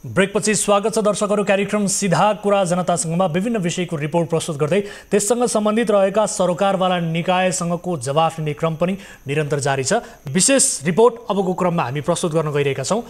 ब्रेकपछि स्वागत छ दर्शकहरू। कार्यक्रम सिधा कुरा जनतासँगमा विभिन्न विषयको रिपोर्ट प्रस्तुत गर्दै त्यससँग सम्बन्धित रहेका सरोकारवाला निकायसँगको जवाफ लिने क्रम पनि निरन्तर जारी छ। विशेष रिपोर्ट अबको क्रममा हामी प्रस्तुत गर्न गइरहेका छौँ।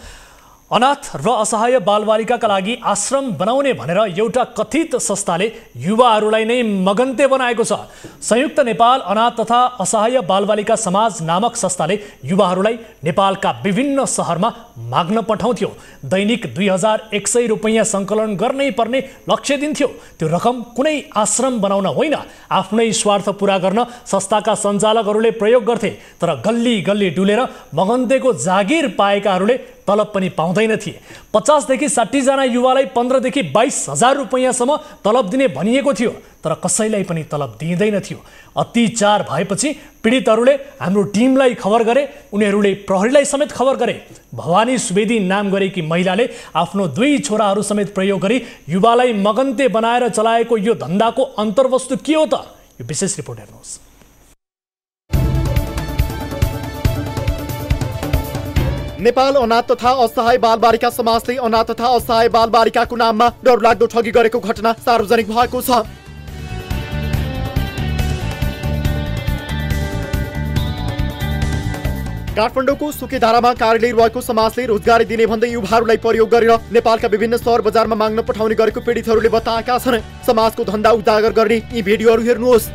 अनाथ र असहाय बालबालिकाका लागि आश्रम बनाउने भनेर एउटा कथित संस्थाले युवाहरूलाई नै मगन्ते बनाएको छ। संयुक्त नेपाल अनाथ तथा असहाय बालबालिका समाज नामक संस्थाले युवाहरूलाई नेपालका विभिन्न सहरमा माग्न पठाउँथ्यो। दैनिक 2100 रुपैयाँ सङ्कलन गर्नै पर्ने लक्ष्य दिन्थ्यो। त्यो रकम कुनै आश्रम बनाउन होइन, आफ्नै स्वार्थ पुरा गर्न संस्थाका सञ्चालकहरूले प्रयोग गर्थे। तर गल्ली गल्ली डुलेर मगन्तेको जागिर पाएकाहरूले तलब पनि पाउँदैन थिए। 50 देखि 60 जना युवालाई 15 देखि 22,000 रुपैयाँसम्म तलब दिने भनिएको थियो, तर कसैलाई पनि तलब दिइँदैन थियो। अत्याचार भएपछि पीडितहरूले हाम्रो टिमलाई खबर गरे, उनीहरूले प्रहरीलाई समेत खबर गरे। भवानी सुवेदी नाम गरेकी महिलाले आफ्नो 2 छोराहरू समेत प्रयोग गरी युवालाई मगन्ते बनाएर चलाएको यो धन्दाको अन्तर्वस्तु के हो त? यो विशेष रिपोर्ट हेर्नुहोस्। नेपाल अनाथ तथा असहाय बालबालिका समाजले अनाथ तथा असहाय बालबालिकाको नाममा डरलाग्दो ठगी गरेको घटना सार्वजनिक भएको छ। काठमाडौँको सुकेधारामा कार्यालय रहेको समाजले रोजगारी दिने भन्दै युवाहरूलाई प्रयोग गरेर नेपालका विभिन्न सहर बजारमा माग्न पठाउने गरेको पीडितहरूले बताएका छन्। समाजको धन्दा उजागर गर्ने यी भिडियोहरू हेर्नुहोस्।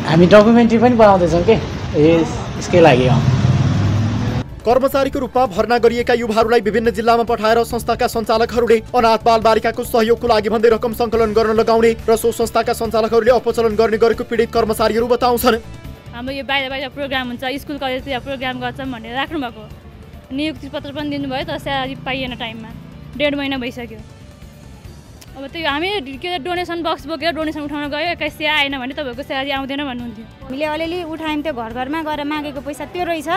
हामी डकुमेन्ट्री पनि बनाउँदैछौँ के यसकै लागि। कर्मचारीको रूपमा भर्ना गरिएका युवाहरूलाई विभिन्न जिल्लामा पठाएर संस्थाका सञ्चालकहरूले अनाथ बालबालिकाको सहयोगको लागि भन्दै रकम सङ्कलन गर्न लगाउने र सो संस्थाका सञ्चालकहरूले अपचलन गर्ने गरेको पीडित कर्मचारीहरू बताउँछन्। हाम्रो यो बाहिर बाहिर प्रोग्राम हुन्छ, स्कुल कलेजतिर प्रोग्राम गर्छौँ भनेर राख्नु भएको, नियुक्ति पत्र पनि दिनुभयो तर स्यालेरी पाइएन टाइममा। 1.5 महिना भइसक्यो। अब त्यो हामी के डोनेसन बक्स बोकेर डोनेसन उठाउन गयो, 21 आएन भने तपाईँको स्यालेरी आउँदैन भन्नुहुन्थ्यो। हामीले अलिअलि उठायौँ, त्यो घर घरमा गएर मागेको पैसा त्यो रहेछ।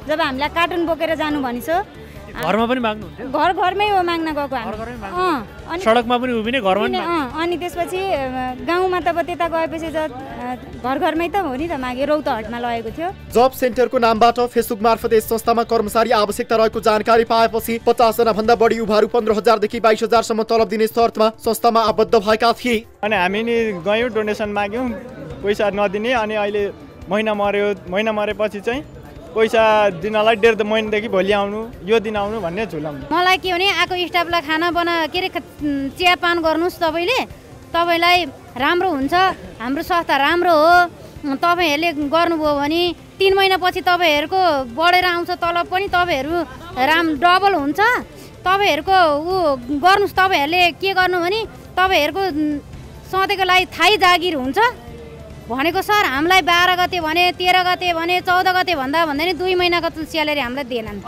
जब हामीलाई कार्टुन बोकेर जानु भनिन्छ, घरमा पनि माग्नुहुन्थ्यो? घर घरमै हो माग्न गएको हामी, सडकमा पनि उभिने, घरमा पनि। अनि त्यसपछि गाउँमा त अब त्यता गएपछि घर घरमै त हो नि त मागे, रौतहटमा लगेको थियो। जब सेन्टरको नामबाट फेसबुक मार्फत यस संस्थामा कर्मचारी आवश्यकता रहेको जानकारी पाएपछि 50 जना भन्दा बढी युवाहरू 15,000 देखि 22,000 सम्म तलब दिने शर्तमा संस्थामा आबद्ध भएका थिए। अनि हामी नि गयौँ, डोनेसन माग्यौँ, पैसा नदिने। अनि अहिले महिना मरेपछि चाहिँ पैसा दिनलाई 1.5 महिनादेखि भोलि आउनु यो दिन आउनु भन्ने झुलाउनु। मलाई के भने आएको स्टाफलाई खाना के अरे चियापान गर्नुहोस् तपाईँलाई राम्रो हुन्छ, हाम्रो स्वास्थ्य राम्रो हो। तपाईँहरूले गर्नुभयो भने 3 महिनापछि तपाईँहरूको बढेर आउँछ तलब पनि, तपाईँहरू डबल हुन्छ। तपाईँहरूको गर्नुहोस्, तपाईँहरूले के गर्नु भने तपाईँहरूको सधैँको लागि थाहै जागिर हुन्छ भनेको सर। हामीलाई 12 गते भने 13 गते भने 14 गते भन्दा नि 2 महिनाको स्यालेरी हामीलाई दिएनन्।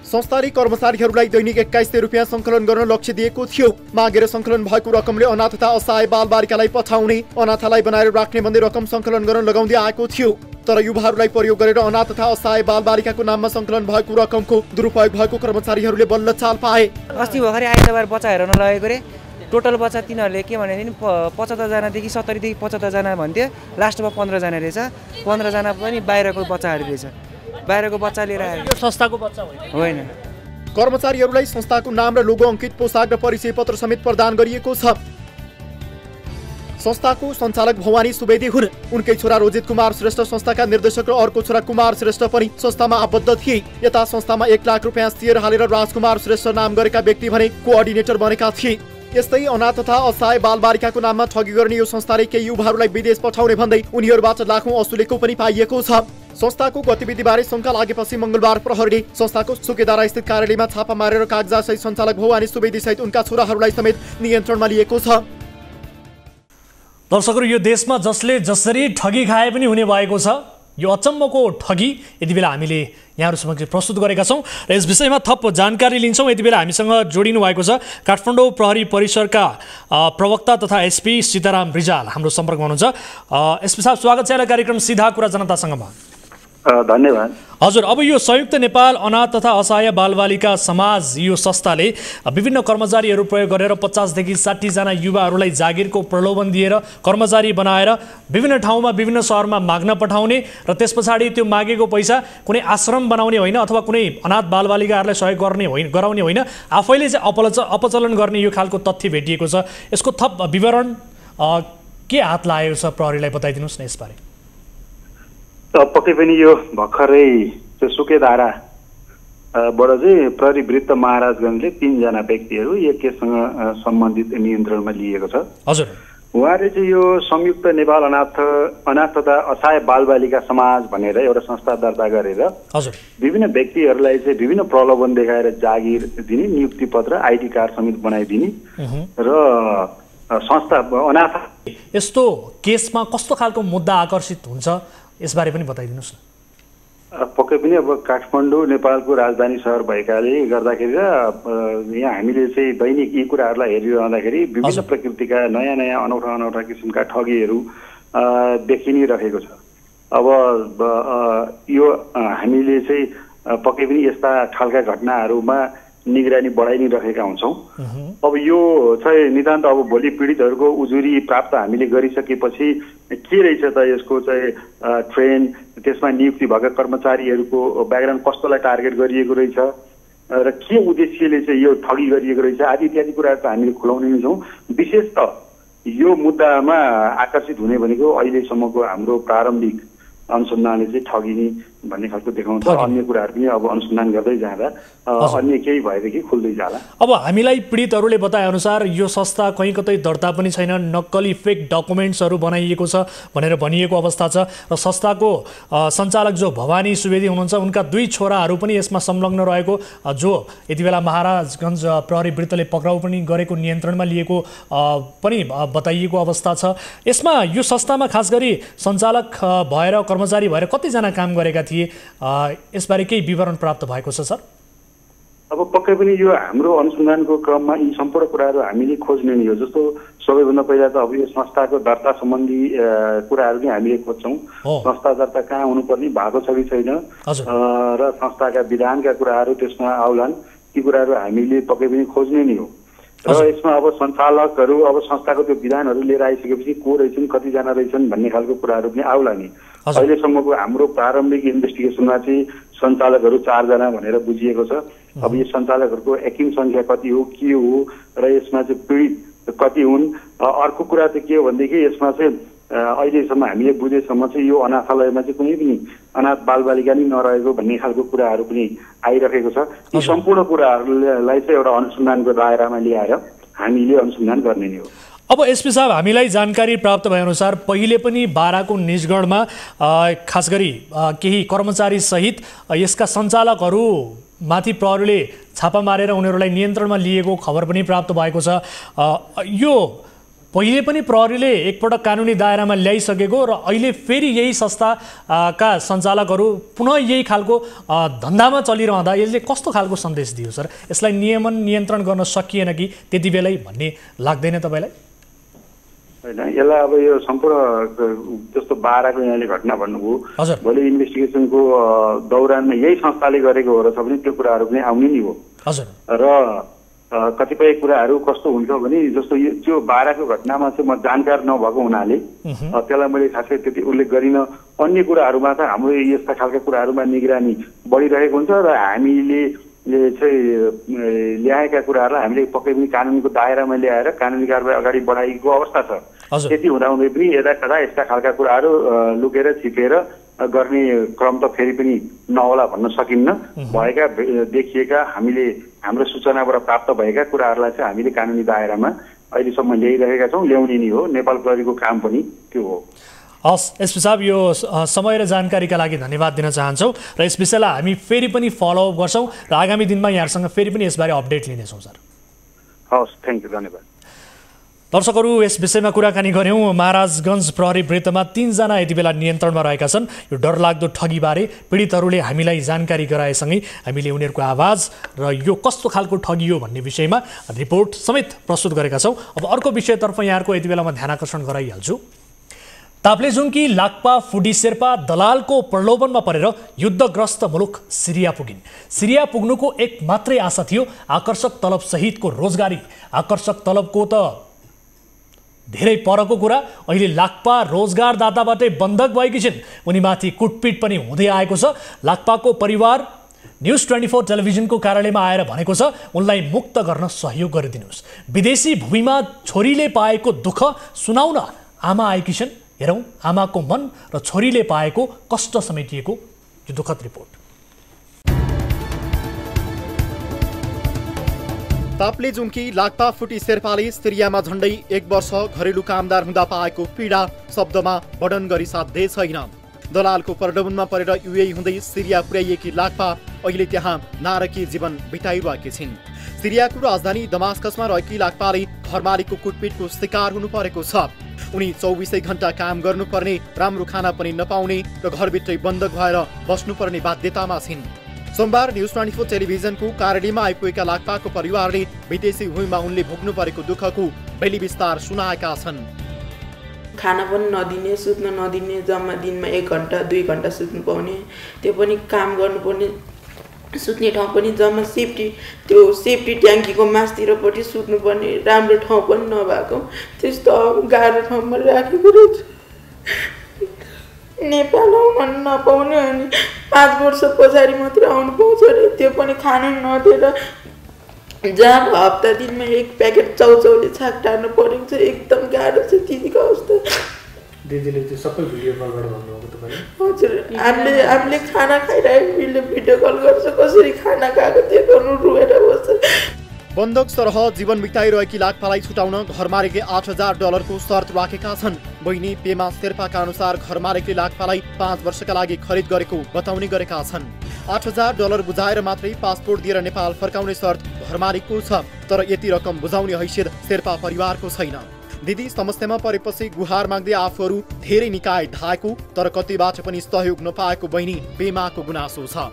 संस्थाले कर्मचारीहरूलाई दैनिक 2100 रुपियाँ सङ्कलन गर्न लक्ष्य दिएको थियो। मागेर सङ्कलन भएको रकमले अनाथ तथा असहाय बालबालिकालाई पठाउने, अनाथलाई बनाएर राख्ने भन्दै रकम सङ्कलन गर्न लगाउँदै आएको थियो। तर युवाहरूलाई प्रयोग गरेर अनाथ तथा असहाय बालबालिकाको नाममा सङ्कलन भएको रकमको दुरुपयोग भएको कर्मचारीहरूले बल्ल चाल पाए। अस्ति भर्खरै आइतबार बच्चा हेर्न लगेको रे, टोटल बच्चा तिनीहरूले के भने 75 जनादेखि 70 देखि 75 जना भन्थ्यो, लास्टमा 15 जना रहेछ। 15 जना पनि बाहिरको बच्चाहरू रहेछ, बाहिरको बच्चा लिएर आयो। यो संस्थाको बच्चा होइन। कर्मचारीहरूलाई संस्थाको नाम र लोगो अङ्कित पोसाक र परिचय पत्र समेत प्रदान गरिएको छ। संस्थाको सञ्चालक भवानी सुवेदी हुन्। उनकै छोरा रोजित कुमार श्रेष्ठ संस्थाका निर्देशक र अर्को छोरा कुमार श्रेष्ठ पनि संस्थामा आबद्ध थिए। यता संस्थामा 1 लाख रुपियाँ शेयर हालेर राजकुमार श्रेष्ठ नाम गरेका व्यक्ति भने कोअर्डिनेटर बनेका थिए। यस्तै अनाथ तथा असहाय बालबालिकाको नाममा ठगी गर्ने यो संस्थाले केही युवाहरूलाई विदेश पठाउने भन्दै उनीहरूबाट लाखौं असुलेको पनि पाइएको छ। संस्थाको गतिविधिबारे शंका लागेपछि मंगलबार प्रहरीले संस्थाको सुकेदारा स्थित कार्यालयमा छापा मारेर कागजातसहित सञ्चालक भवानी सुवेदी सहित उनका छोराहरूलाई समेत नियन्त्रणमा लिएको छ। दर्शकहरू, यो देशमा जसले जसरी ठगी खाए पनि हुने भएको छ। यो अचम्मको ठगी यति बेला हामीले यहाँहरू समक्ष प्रस्तुत गरेका छौँ र यस विषयमा थप जानकारी लिन्छौँ। यति बेला हामीसँग जोडिनु भएको छ काठमाडौँ प्रहरी परिसरका प्रवक्ता तथा एसपी सीताराम रिजाल हाम्रो सम्पर्कमा हुनुहुन्छ। एसपी साहब, स्वागत छ यहाँलाई कार्यक्रम सीधा कुरा जनतासँगमा। धन्यवाद। हजुर, अब यो संयुक्त नेपाल अनाथ तथा असहाय बालबालिका समाज यो संस्थाले विभिन्न कर्मचारीहरू प्रयोग गरेर 50 देखि 60 जना युवाहरूलाई जागिरको प्रलोभन दिएर कर्मचारी बनाएर विभिन्न ठाउँमा विभिन्न सहरमा माग्न पठाउने र त्यस पछाडि त्यो मागेको पैसा कुनै आश्रम बनाउने होइन अथवा कुनै अनाथ बालबालिकाहरूलाई सहयोग गराउने होइन, आफैले चाहिँ अपचलन गर्ने यो खालको तथ्य भेटिएको छ। यसको थप विवरण के हात लागेको छ प्रहरीलाई बताइदिनुहोस् न यसबारे। पक्कै पनि यो भर्खरै त्यो सुकेदाराबाट चाहिँ प्रहरी वृत्त महाराजगञ्जले 3 जना व्यक्तिहरू यो केससँग सम्बन्धित नियन्त्रणमा लिएको छ। हजुर, उहाँले चाहिँ यो संयुक्त नेपाल अनाथ तथा असहाय बालबालिका समाज भनेर एउटा संस्था दर्ता गरेर हजुर विभिन्न व्यक्तिहरूलाई चाहिँ विभिन्न प्रलोभन देखाएर जागिर दिने, नियुक्ति पत्र, आइडी कार्ड समेत बनाइदिने र संस्था अनाथ। यस्तो केसमा कस्तो खालको मुद्दा आकर्षित हुन्छ यसबारे पनि बताइदिनुहोस् न। पक्कै पनि अब काठमाडौँ नेपालको राजधानी सहर भएकाले गर्दाखेरि यहाँ हामीले चाहिँ दैनिक यी कुराहरूलाई हेरिरहँदाखेरि विभिन्न प्रकृतिका नयाँ नयाँ अनौठा किसिमका ठगीहरू देखि नै रहेको छ। अब यो हामीले चाहिँ पक्कै पनि यस्ता खालका घटनाहरूमा निगरानी बढाइ नै रहेका हुन्छौँ। अब यो चाहिँ नितान्त अब भोलि पीडितहरूको उजुरी प्राप्त हामीले गरिसकेपछि के रहेछ त यसको चाहिँ ट्रेन, त्यसमा नियुक्ति भएका कर्मचारीहरूको ब्याकग्राउन्ड कस्तोलाई टार्गेट गरिएको रहेछ र के उद्देश्यले चाहिँ यो ठगी गरिएको रहेछ आदि इत्यादि कुराहरू त हामीले खुलाउने नै छौँ। विशेष त यो मुद्दामा आकर्षित हुने भनेको अहिलेसम्मको हाम्रो प्रारम्भिक अनुसन्धानले चाहिँ ठगिने भन्ने खालको देखाउँछ। अन्य कुराहरू पनि अब अनुसन्धान गर्दै जाँदा अन्य केही भएदेखि खुल्दै जाला। अब हामीलाई पीडितहरूले बताएअनुसार यो संस्था कहीँ कतै दर्ता पनि छैन, नक्कली फेक डकुमेन्ट्सहरू बनाइएको छ भनेर भनिएको अवस्था छ र संस्थाको सञ्चालक जो भवानी सुवेदी हुनुहुन्छ उनका 2 छोराहरू पनि यसमा संलग्न रहेको जो यति बेला महाराजगञ्ज प्रहरी वृत्तले पक्राउ पनि गरेको, नियन्त्रणमा लिएको पनि बताइएको अवस्था छ। यसमा यो संस्थामा खास गरी सञ्चालक भएर कर्मचारी भएर कतिजना काम गरेका थिए, यसबारे केही विवरण प्राप्त भएको छ सर? अब पक्कै पनि यो हाम्रो अनुसन्धानको क्रममा यी सम्पूर्ण कुराहरू हामीले खोज्ने नै हो। जस्तो सबैभन्दा पहिला त अब यो संस्थाको दर्ता सम्बन्धी कुराहरू नै हामीले खोज्छौँ। संस्था दर्ता कहाँ हुनुपर्ने भएको छ कि छैन र संस्थाका विधानका कुराहरू त्यसमा आउलान्, ती कुराहरू हामीले पक्कै पनि खोज्ने नै हो। र यसमा अब सञ्चालकहरू अब संस्थाको त्यो विधानहरू लिएर आइसकेपछि को रहेछन्, कतिजना रहेछन् भन्ने खालको कुराहरू पनि आउला नि। अहिलेसम्मको हाम्रो प्रारम्भिक इन्भेस्टिगेसनमा चाहिँ सञ्चालकहरू 4 जना भनेर बुझिएको छ। अब यो सञ्चालकहरूको एकिम सङ्ख्या कति हो, के हो र यसमा चाहिँ पीडित कति हुन्। अर्को कुरा चाहिँ के हो भनेदेखि यसमा चाहिँ अहिलेसम्म हामीले बुझेसम्म चाहिँ यो अनाथालयमा चाहिँ कुनै पनि अनाथ बालबालिका नै नरहेको भन्ने खालको कुराहरू पनि आइरहेको छ। यी सम्पूर्ण कुराहरूलाई चाहिँ एउटा अनुसन्धानको दायरामा ल्याएर हामीले अनुसन्धान गर्ने नै हो। अब एसपी साहब, हामीलाई जानकारी प्राप्त भएअनुसार पहिले पनि बाराको निजगढमा खास गरी केही कर्मचारी सहित यसका सञ्चालकहरू माथि प्रहरीले छापा मारेर उनीहरूलाई नियन्त्रणमा लिएको खबर पनि प्राप्त भएको छ। यो पहिले पनि प्रहरीले एकपटक कानुनी दायरामा ल्याइसकेको र अहिले फेरि यही संस्थाका सञ्चालकहरू पुनः यही खालको धन्दामा चलिरहँदा यसले कस्तो खालको सन्देश दियो सर? यसलाई नियन्त्रण गर्न सकिएन कि त्यति बेलै भन्ने लाग्दैन तपाईँलाई? होइन, यसलाई अब यो सम्पूर्ण जस्तो बाराको यहाँले घटना भन्नुभयो, भोलि इन्भेस्टिगेसनको दौरानमा यही संस्थाले गरेको हो रहेछ भने त्यो कुराहरू पनि आउने नै हो। र कतिपय कुराहरू कस्तो हुन्छ भने जस्तो त्यो बाराको घटनामा चाहिँ म जानकार नभएको हुनाले त्यसलाई मैले खासै त्यति उल्लेख गरिनँ। अन्य कुराहरूमा त हाम्रो यस्ता खालका कुराहरूमा निगरानी बढिरहेको हुन्छ र हामीले चाहिँ ल्याएका कुराहरूलाई हामीले पक्कै पनि कानुनको दायरामा ल्याएर कानुनी कारबाही अगाडि बढाइएको अवस्था छ। त्यति हुँदाहुँदै पनि यता कता यस्ता खालका कुराहरू लुकेर छिपेर गर्ने क्रम त फेरि पनि नहोला भन्न सकिन्न। भएका देखिएका हामीले हाम्रो सूचनाबाट प्राप्त भएका कुराहरूलाई चाहिँ हामीले कानुनी दायरामा अहिलेसम्म ल्याइरहेका छौँ, ल्याउने नै हो। नेपाल प्रहरीको काम पनि त्यो हो। हस् एसपी साहब, यो समय र जानकारीका लागि धन्यवाद दिन चाहन्छौँ र यस विषयलाई हामी फेरि पनि फलोअप गर्छौँ र आगामी दिनमा यहाँहरूसँग फेरि पनि यसबारे अपडेट लिनेछौँ सर। हस्, थ्याङ्क यू, धन्यवाद। दर्शकहरू, यस विषयमा कुराकानी गऱ्यौँ। महाराजगञ्ज प्रहरी वृत्तमा 3 जना यति बेला नियन्त्रणमा रहेका छन्। यो डरलाग्दो ठगीबारे पीडितहरूले हामीलाई जानकारी गराएसँगै हामीले उनीहरूको आवाज र यो कस्तो खालको ठगी हो भन्ने विषयमा रिपोर्ट समेत प्रस्तुत गरेका छौँ। अब अर्को विषयतर्फ यहाँहरूको यति बेला म ध्यान आकर्षण गराइहाल्छु। ताप्लेजुङकी लाक्पा फुडी शेर्पा दलालको प्रलोभनमा परेर युद्धग्रस्त मुलुक सिरिया पुगिन्। सिरिया पुग्नुको एक मात्रै आशा थियो, आकर्षक तलब सहितको रोजगारी। आकर्षक तलबको त धेरै परको कुरा अहिले लाक्पा रोजगारदाताबाटै बन्धक भएकी छिन्। उनीमाथि कुटपिट पनि हुँदै आएको छ। लाक्पाको परिवार न्युज 24 टेलिभिजनको कार्यालयमा आएर भनेको छ उनलाई मुक्त गर्न सहयोग गरिदिनुहोस्। विदेशी भूमिमा छोरीले पाएको दुःख सुनाउन आमा आएकी छिन्। हेरौँ आमाको मन र छोरीले पाएको कष्ट समेटिएको यो दुःखद रिपोर्ट। ताप्लेजुङकी लाक्पा फुटी शेर्पाले सिरियामा झण्डै 1 वर्ष घरेलु कामदार हुँदा पाएको पीडा शब्दमा वर्णन गरी साध्य छैन। दलालको प्रलोभनमा परेर युएई हुँदै सिरिया पुर्याइएकी लाक्पा अहिले त्यहाँ नारकीय जीवन बिताइरहेकी छिन्। सिरियाको राजधानी दमास्कसमा रहेकी लाक्पाले घरमालिकको कुटपिटको शिकार हुनु परेको छ। उनी 24 घण्टा काम गर्नुपर्ने, राम्रो खाना पनि नपाउने र घरभित्रै बन्धक भएर बस्नुपर्ने बाध्यतामा छिन्। सोमबार न्युज 24 टेलिभिजनको कार्यालयमा आइपुगेका लाक्पाको परिवारले विदेशी भूमिमा उनले भोग्नु परेको दुःखको बेली विस्तार सुनाएका छन्। खाना पनि नदिने, सुत्न नदिने, जम्मा दिनमा 1 घण्टा 2 घण्टा सुत्नु पाउने, त्यो पनि काम गर्नुपर्ने, सुत्ने ठाउँ पनि जम्मा सेफ्टी ट्याङ्कीको मास्तिरपट्टि सुत्नुपर्ने, राम्रो ठाउँ पनि नभएको त्यस्तो गाह्रो ठाउँमा राखेको रहेछ। नेपाल आउन नपाउने अनि 5 वर्ष पछाडि मात्रै आउनु पाउँछ अरे, त्यो पनि खानु नदिएर जहाँ हप्ता दिनमा 1 प्याकेट चाउचाउले छाक टार्नु परेको छ। एकदम गाह्रो छ दिदीको अवस्था। दिदीले त्यो सबै भिडियो कलबाट भन्नुभएको तपाईँले? हजुर, हामीले खाना खाइरहेको भिडियो कल गर्छ, कसरी खाना खाएको त्यो गर्नु, रोएर बस्छ। बन्धक सरह जीवन बिताइरहेकी लाक्पालाई छुटाउन घरमालिकले $8,000 शर्त राखेका छन्। बहिनी पेमा शेर्पाका अनुसार घरमालिकले लाक्पालाई 5 वर्षका लागि खरिद गरेको बताउने गरेका छन्। $8,000 बुझाएर मात्रै पासपोर्ट दिएर नेपाल फर्काउने शर्त घरमालिकको छ, तर यति रकम बुझाउने हैसियत शेर्पा परिवारको छैन। दिदी समस्यामा परेपछि गुहार माग्दै आफूहरू धेरै निकाय धाएको तर कतिबाट पनि सहयोग नपाएको बहिनी पेमाको गुनासो छ।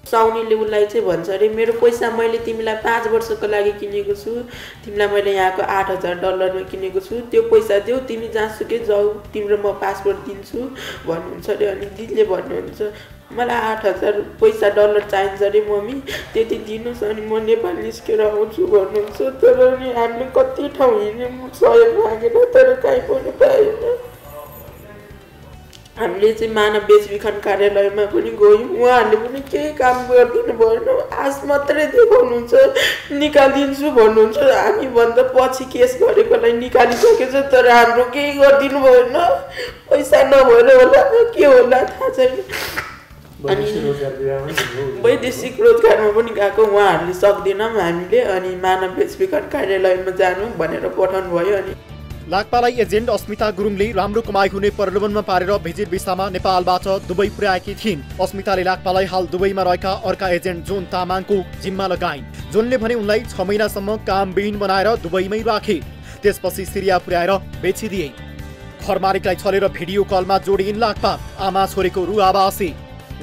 साउनीले उसलाई चाहिँ भन्छ अरे मेरो पैसा मैले तिमीलाई 5 वर्षको लागि किनेको छु, तिमीलाई मैले यहाँको $8,000 किनेको छु, त्यो पैसा देऊ, तिमी जहाँसुकै जाऊ, तिम्रो म पासपोर्ट दिन्छु भन्नुहुन्छ अरे। अनि दिदीले भन्नुहुन्छ मलाई $8,000 पैसा चाहिन्छ अरे मम्मी, त्यति दिनुहोस् अनि म नेपाल निस्केर आउँछु भन्नुहुन्छ। तर अनि हामीले कति ठाउँ हिँड्यौँ सहयोग मागेर, तर कहीँ पनि पाएन। हामीले चाहिँ मानव बेचबिखन कार्यालयमा पनि गयौँ, उहाँहरूले पनि केही काम गरिदिनु भएन, आश मात्रै देखाउनुहुन्छ, निकालिदिन्छु भन्नुहुन्छ। हामी भन्दा पछि केस गरेकोलाई निकालिसकेछ, तर हाम्रो केही गरिदिनु भएन, पैसा नभएर होला के होला थाहा छैन। अनि वैदेशिक रोजगारमा पनि गएको, उहाँहरूले सक्दैनौँ हामीले, अनि मानव बेचबिखन कार्यालयमा जानु भनेर पठाउनु भयो। अनि लाक्पालाई एजेन्ट अस्मिता गुरुङले राम्रो कमाइ हुने प्रलोभनमा पारेर भिजिट भिसामा नेपालबाट दुबई पुर्याएकी थिइन्। अस्मिताले लाक्पालाई हाल दुबईमा रहेका अर्का एजेन्ट जोन तामाङको जिम्मा लगाइन्। जोनले भने उनलाई 6 महिनासम्म कामविहीन बनाएर दुबईमै राखे, त्यसपछि सिरिया पुर्याएर बेचिदिए। घर मालिकलाई छलेर भिडियो कलमा जोडिन् लाक्पा, आमा छोरीको रुवाबासी।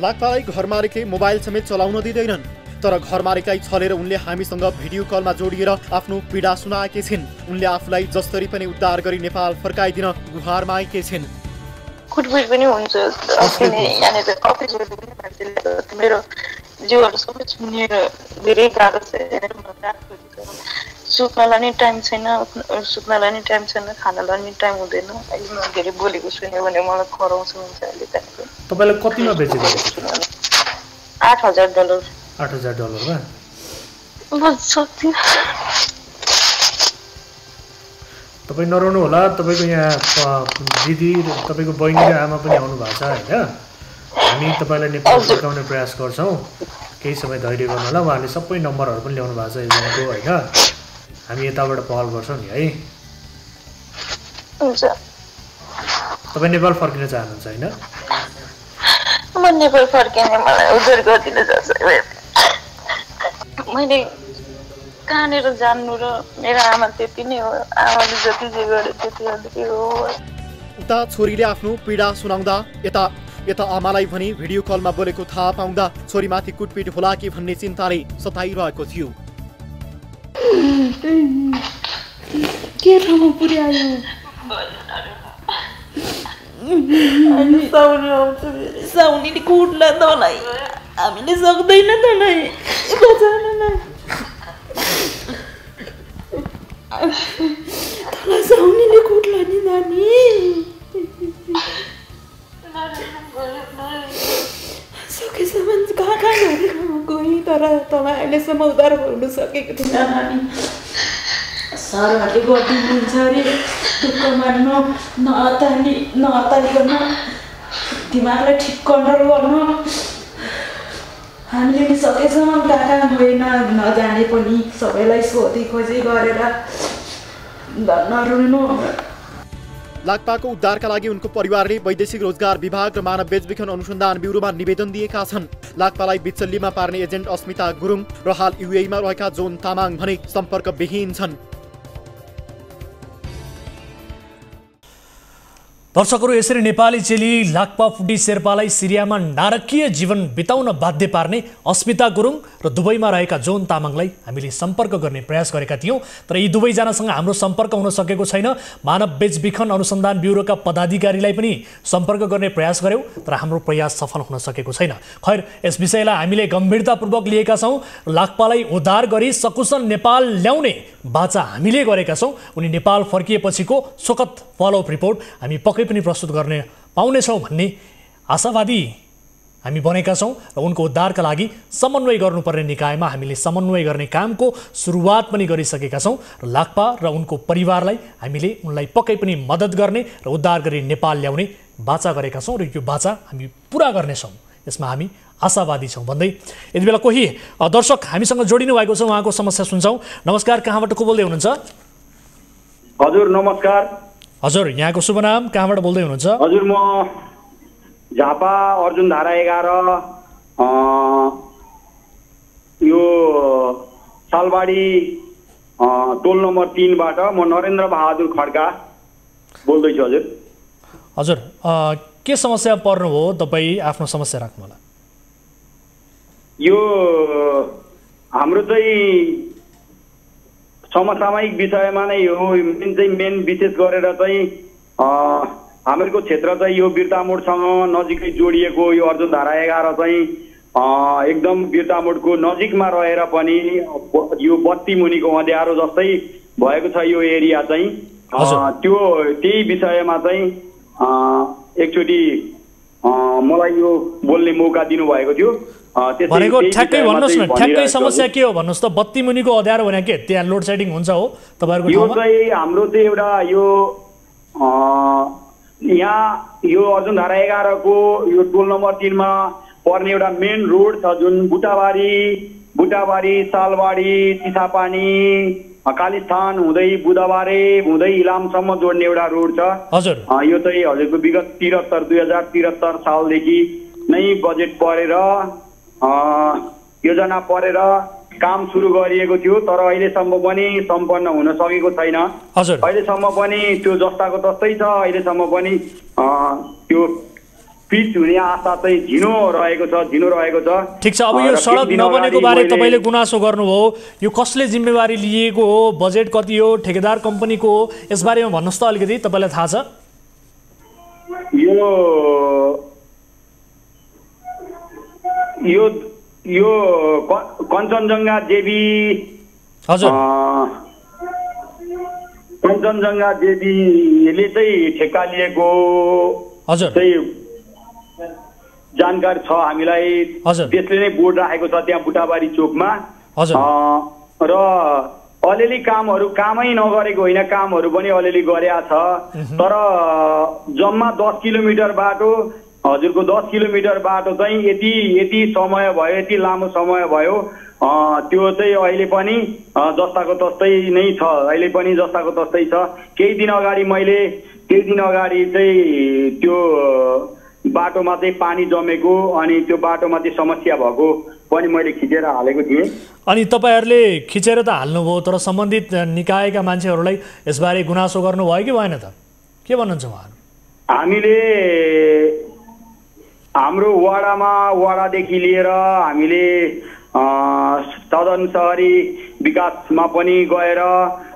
लाक्पालाई घर मालिकले मोबाइल समेत चलाउन दिँदैनन्, तर घर मालिकलाई छलेर उनले हामीसँग भिडियो कलमा जोडिएर आफ्नो पीडा सुनाएकी छिन्। उनले आफूलाई जसरी पनि उद्धार गरी नेपाल फर्काइदिन गुहार मागेकी छिन्। कुटपिट पनि हुन्छ, यहाँनिर अफिसहरू पनि मान्छेले मेरो जिउहरू सबै छुनेर धेरै गाह्रो छ। सुत्नलाई नि टाइम छैन, सुत्नलाई नि टाइम छैन, खानालाई नि टाइम हुँदैन। अहिले म धेरै बोलेको सुन्यो भने मलाई कराउँछ हुन्छ। अहिले तपाईँलाई कतिमा बेचेको? $8,000। $8,000 तपाईँ नराउनु होला। तपाईँको यहाँ दिदी, तपाईँको बहिनी र आमा पनि आउनु भएको छ होइन। हामी तपाईँलाई नेपाल फर्काउने प्रयास गर्छौँ, केही समय धैर्य गर्नु होला। उहाँले सबै नम्बरहरू पनि ल्याउनु भएको छ एजेन्टको होइन। हामी यताबाट पहल गर्छौँ नि है। तपाईँ नेपाल फर्किन चाहनुहुन्छ होइन? म नेपाल फर्किने, मलाई उद्धार गरिदिनु छ। मैले कहाँनिर जान्नु र मेरो आमा त्यति नै हो, आमाले जति जे गरे त्यति हो। उता छोरीले आफ्नो पीडा सुनाउँदा यता आमालाई भने भिडियो कलमा बोलेको थाहा पाउँदा छोरीमाथि कुटपिट होला कि भन्ने चिन्ताले सताइरहेको थियो। के ठाउँमा पुर्यायो? साउनी आउँछ, साउनीले कुट्ला तँलाई, हामीले सक्दैन तँलाई बचाउनलाई। तँलाई साउनीले कुट्ला नि नानी। सकेसम्म कहाँ गएँ, तर तँलाई अहिलेसम्म उद्धार गर्नु सकेको थिएन नानी। सरहरूले गरिदिनुहुन्छ अरे, दुःख मान्नु, नअत्तालिकन दिमागलाई ठिक कन्ट्रोल गर्नु। हामीले नि सकेसम्म कहाँ गएन, नजाने पनि सबैलाई सोधी खोजी गरेर नरुनु। लाक्पाको उद्धारका लागि उनको परिवारले वैदेशिक रोजगार विभाग र मानव बेचबिखन अनुसन्धान ब्युरोमा निवेदन दिएका छन्। लाक्पालाई बिचल्लीमा पार्ने एजेन्ट अस्मिता गुरुङ र हाल युएईमा रहेका जोन तामाङ भने सम्पर्कविहीन छन्। दर्शकहरू, यसरी नेपाली चेली लाक्पा फुडी शेर्पालाई सिरियामा नारकीय जीवन बिताउन बाध्य पार्ने अस्मिता गुरुङ र दुबईमा रहेका जोन तामाङलाई हामीले सम्पर्क गर्ने प्रयास गरेका थियौँ, तर यी दुवैजनासँग हाम्रो सम्पर्क हुन सकेको छैन। मानव बेचबिखन अनुसन्धान ब्युरोका पदाधिकारीलाई पनि सम्पर्क गर्ने प्रयास गर्यौँ, तर हाम्रो प्रयास सफल हुन सकेको छैन। खैर, यस विषयलाई हामीले गम्भीरतापूर्वक लिएका छौँ। लाक्पालाई उद्धार गरी सकुशल नेपाल ल्याउने बाचा हामीले गरेका छौँ। उनी नेपाल फर्किएपछिको सुखद फलोअप रिपोर्ट हामी पक्कै पनि प्रस्तुत गर्ने पाउनेछौँ भन्ने आशावादी हामी बनेका छौँ र उनको उद्धारका लागि समन्वय गर्नुपर्ने निकायमा हामीले समन्वय गर्ने कामको सुरुवात पनि गरिसकेका छौँ र लाक्पा र उनको परिवारलाई हामीले उनलाई पक्कै पनि मद्दत गर्ने र उद्धार गरी नेपाल ल्याउने बाचा गरेका छौँ र यो बाचा हामी पुरा गर्नेछौँ, यसमा हामी आशावादी छौँ भन्दै यति बेला कोही दर्शक हामीसँग जोडिनु भएको छ, उहाँको समस्या सुन्छौँ। नमस्कार, कहाँबाट को बोल्दै हुनुहुन्छ? हजुर नमस्कार। हजुर, यहाँको शुभ नाम, कहाँबाट बोल्दै हुनुहुन्छ? हजुर, म झापा अर्जुन धारा 11 यो सालबाडी टोल नम्बर 3 बाट म नरेन्द्र बहादुर खड्का बोल्दैछु। हजुर हजुर, के समस्या पर्नु हो? तपाईँ आफ्नो समस्या राख्नु होला। यो हाम्रो चाहिँ समसामयिक विषयमा नै हो। मेन विशेष गरेर चाहिँ हामीहरूको क्षेत्र चाहिँ यो बिर्तामोडसँग नजिकै जोडिएको यो अर्जुन धारा 11 चाहिँ एकदम बिर्तामोडको नजिकमा रहेर पनि यो बत्ती मुनिको अँध्यारो जस्तै भएको छ यो एरिया चाहिँ। त्यही विषयमा चाहिँ एकचोटि मलाई यो बोल्ने मौका दिनुभएको थियो। भनेको ठ्याक्कै भन्नुहोस् न, ठ्याक्कै समस्या के हो भन्नुहोस् त? बत्ती मुनिको अँध्यारो भने के त्यहाँ लोड सेडिङ हुन्छ हो तपाईँहरूको यो चाहिँ हाम्रो चाहिँ एउटा यो यहाँ यो अर्जुनधारा 11 को यो टोल नम्बर 3 मा पर्ने एउटा मेन रोड छ जुन बुटाबारी सालबाडी चिसापानी कालीस्थान हुँदै बुधबारे हुँदै इलामसम्म जोड्ने एउटा रोड छ हजुर। यो चाहिँ हजुरको विगत 2073 सालदेखि नै बजेट परेर योजना परेर काम सुरु गरिएको थियो, तर अहिलेसम्म पनि सम्पन्न हुन सकेको छैन। अहिलेसम्म पनि त्यो जस्ताको तस्तै छ। अहिलेसम्म पनि त्यो पिच हुने आशा चाहिँ झिनो रहेको छ। ठिक छ, अब यो सडक नबनेको बारे तपाईँले गुनासो गर्नुभयो, यो कसले जिम्मेवारी लिएको हो, बजेट कति हो, ठेकेदार कम्पनीको हो, यसबारेमा भन्नुहोस् त अलिकति, तपाईँलाई थाहा छ? यो कञ्चनजङ्घा देवी कञ्चनजङ्घा देवीले चाहिँ ठेक्का लिएको चाहिँ जानकारी छ हामीलाई। त्यसले नै बोर्ड राखेको छ त्यहाँ बुटाबारी चोकमा र अलिअलि कामै नगरेको होइन, कामहरू पनि अलिअलि गरेका छ। तर जम्मा 10 किलोमिटर बाटो हजुरको 10 किलोमिटर बाटो चाहिँ यति समय भयो, यति लामो समय भयो, त्यो चाहिँ अहिले पनि जस्ताको तस्तै नै छ। अहिले पनि जस्ताको तस्तै छ। केही दिन अगाडि चाहिँ त्यो बाटोमा चाहिँ पानी जमेको अनि त्यो बाटोमा चाहिँ समस्या भएको पनि मैले खिचेर हालेको थिएँ। अनि तपाईँहरूले खिचेर त हाल्नुभयो, तर सम्बन्धित निकायका मान्छेहरूलाई यसबारे गुनासो गर्नुभयो कि भएन त? के भन्नुहुन्छ उहाँहरू? हामीले हाम्रो वडादेखि लिएर हामीले सदन सहरी विकासमा पनि गएर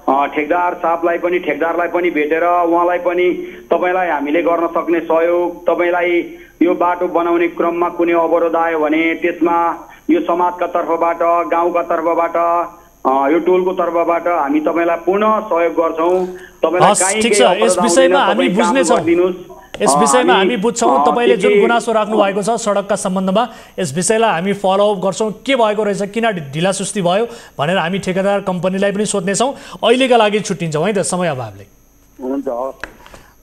ठेकदारलाई पनि भेटेर उहाँलाई पनि तपाईलाई हामीले गर्न सक्ने सहयोग, तपाईलाई यो बाटो बनाउने क्रममा कुनै अवरोध आयो भने त्यसमा यो समाजका तर्फबाट, गाउँका तर्फबाट, यो टोलको तर्फबाट हामी तपाईलाई पूर्ण सहयोग गर्छौं। तपाईलाई यस विषयमा हामी बुझ्छौँ तपाईँले जुन गुनासो राख्नु भएको छ सडकका सम्बन्धमा, यस विषयलाई हामी फलोअप गर्छौँ। के भएको रहेछ, किन ढिलासुस्ती भयो भनेर हामी ठेकेदार कम्पनीलाई पनि सोध्नेछौँ। अहिलेका लागि छुट्टिन्छौँ है त, समय अभावले। हुन्छ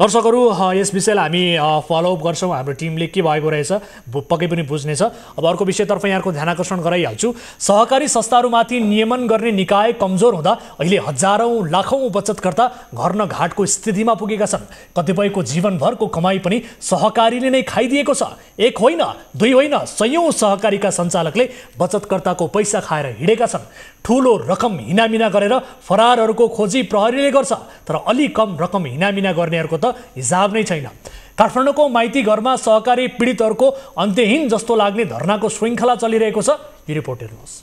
दर्शकहरू, यस विषयलाई हामी फलोअप गर्छौँ। हाम्रो टिमले के भएको रहेछ पक्कै पनि बुझ्नेछ। अब अर्को विषयतर्फ यहाँको ध्यान आकर्षण गराइहाल्छु। सहकारी संस्थाहरूमाथि नियमन गर्ने निकाय कमजोर हुँदा अहिले हजारौँ लाखौँ बचतकर्ता घर न घाटको स्थितिमा पुगेका छन्। कतिपयको जीवनभरको कमाई पनि सहकारीले नै खाइदिएको छ। एक होइन, दुई होइन, सयौँ सहकारीका सञ्चालकले बचतकर्ताको पैसा खाएर हिँडेका छन्। ठुलो रकम हिनामिना गरेर फरारहरूको खोजी प्रहरीले गर्छ, तर अलि कम रकम हिनामिना गर्नेहरूको त हिसाब नै छैन। काठमाडौँको माइती घरमा सहकारी पीडितहरूको अन्त्यहीन जस्तो लाग्ने धरनाको श्रृङ्खला चलिरहेको छ। यो रिपोर्ट हेर्नुहोस्।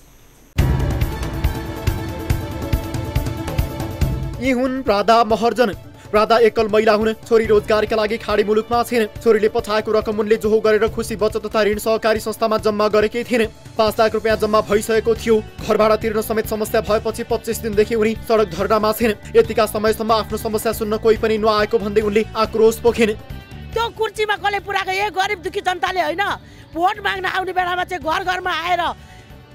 यी हुन् राधा महर्जन। राधा एकल महिला हुन्। छोरी रोजगारका लागि खाडी मुलुकमा छिन्। छोरीले पठाएको रकम उनले जोहो गरेर खुसी बचत तथा ऋण सहकारी संस्थामा जम्मा गरेकी थिइन्। 5 लाख रुपियाँ जम्मा भइसकेको थियो। घर भाडा तिर्न समेत समस्या भएपछि 25 दिनदेखि उनी सडक धरनामा छिन्। यतिका समयसम्म आफ्नो समस्या सुन्न कोही पनि नआएको भन्दै उनले आक्रोश पोखिन्। त्यो कुर्सीमा कसले पुराको यही गरिब दुखी जनताले होइन, भोट माग्न आउने बेलामा चाहिँ घर घरमा आएर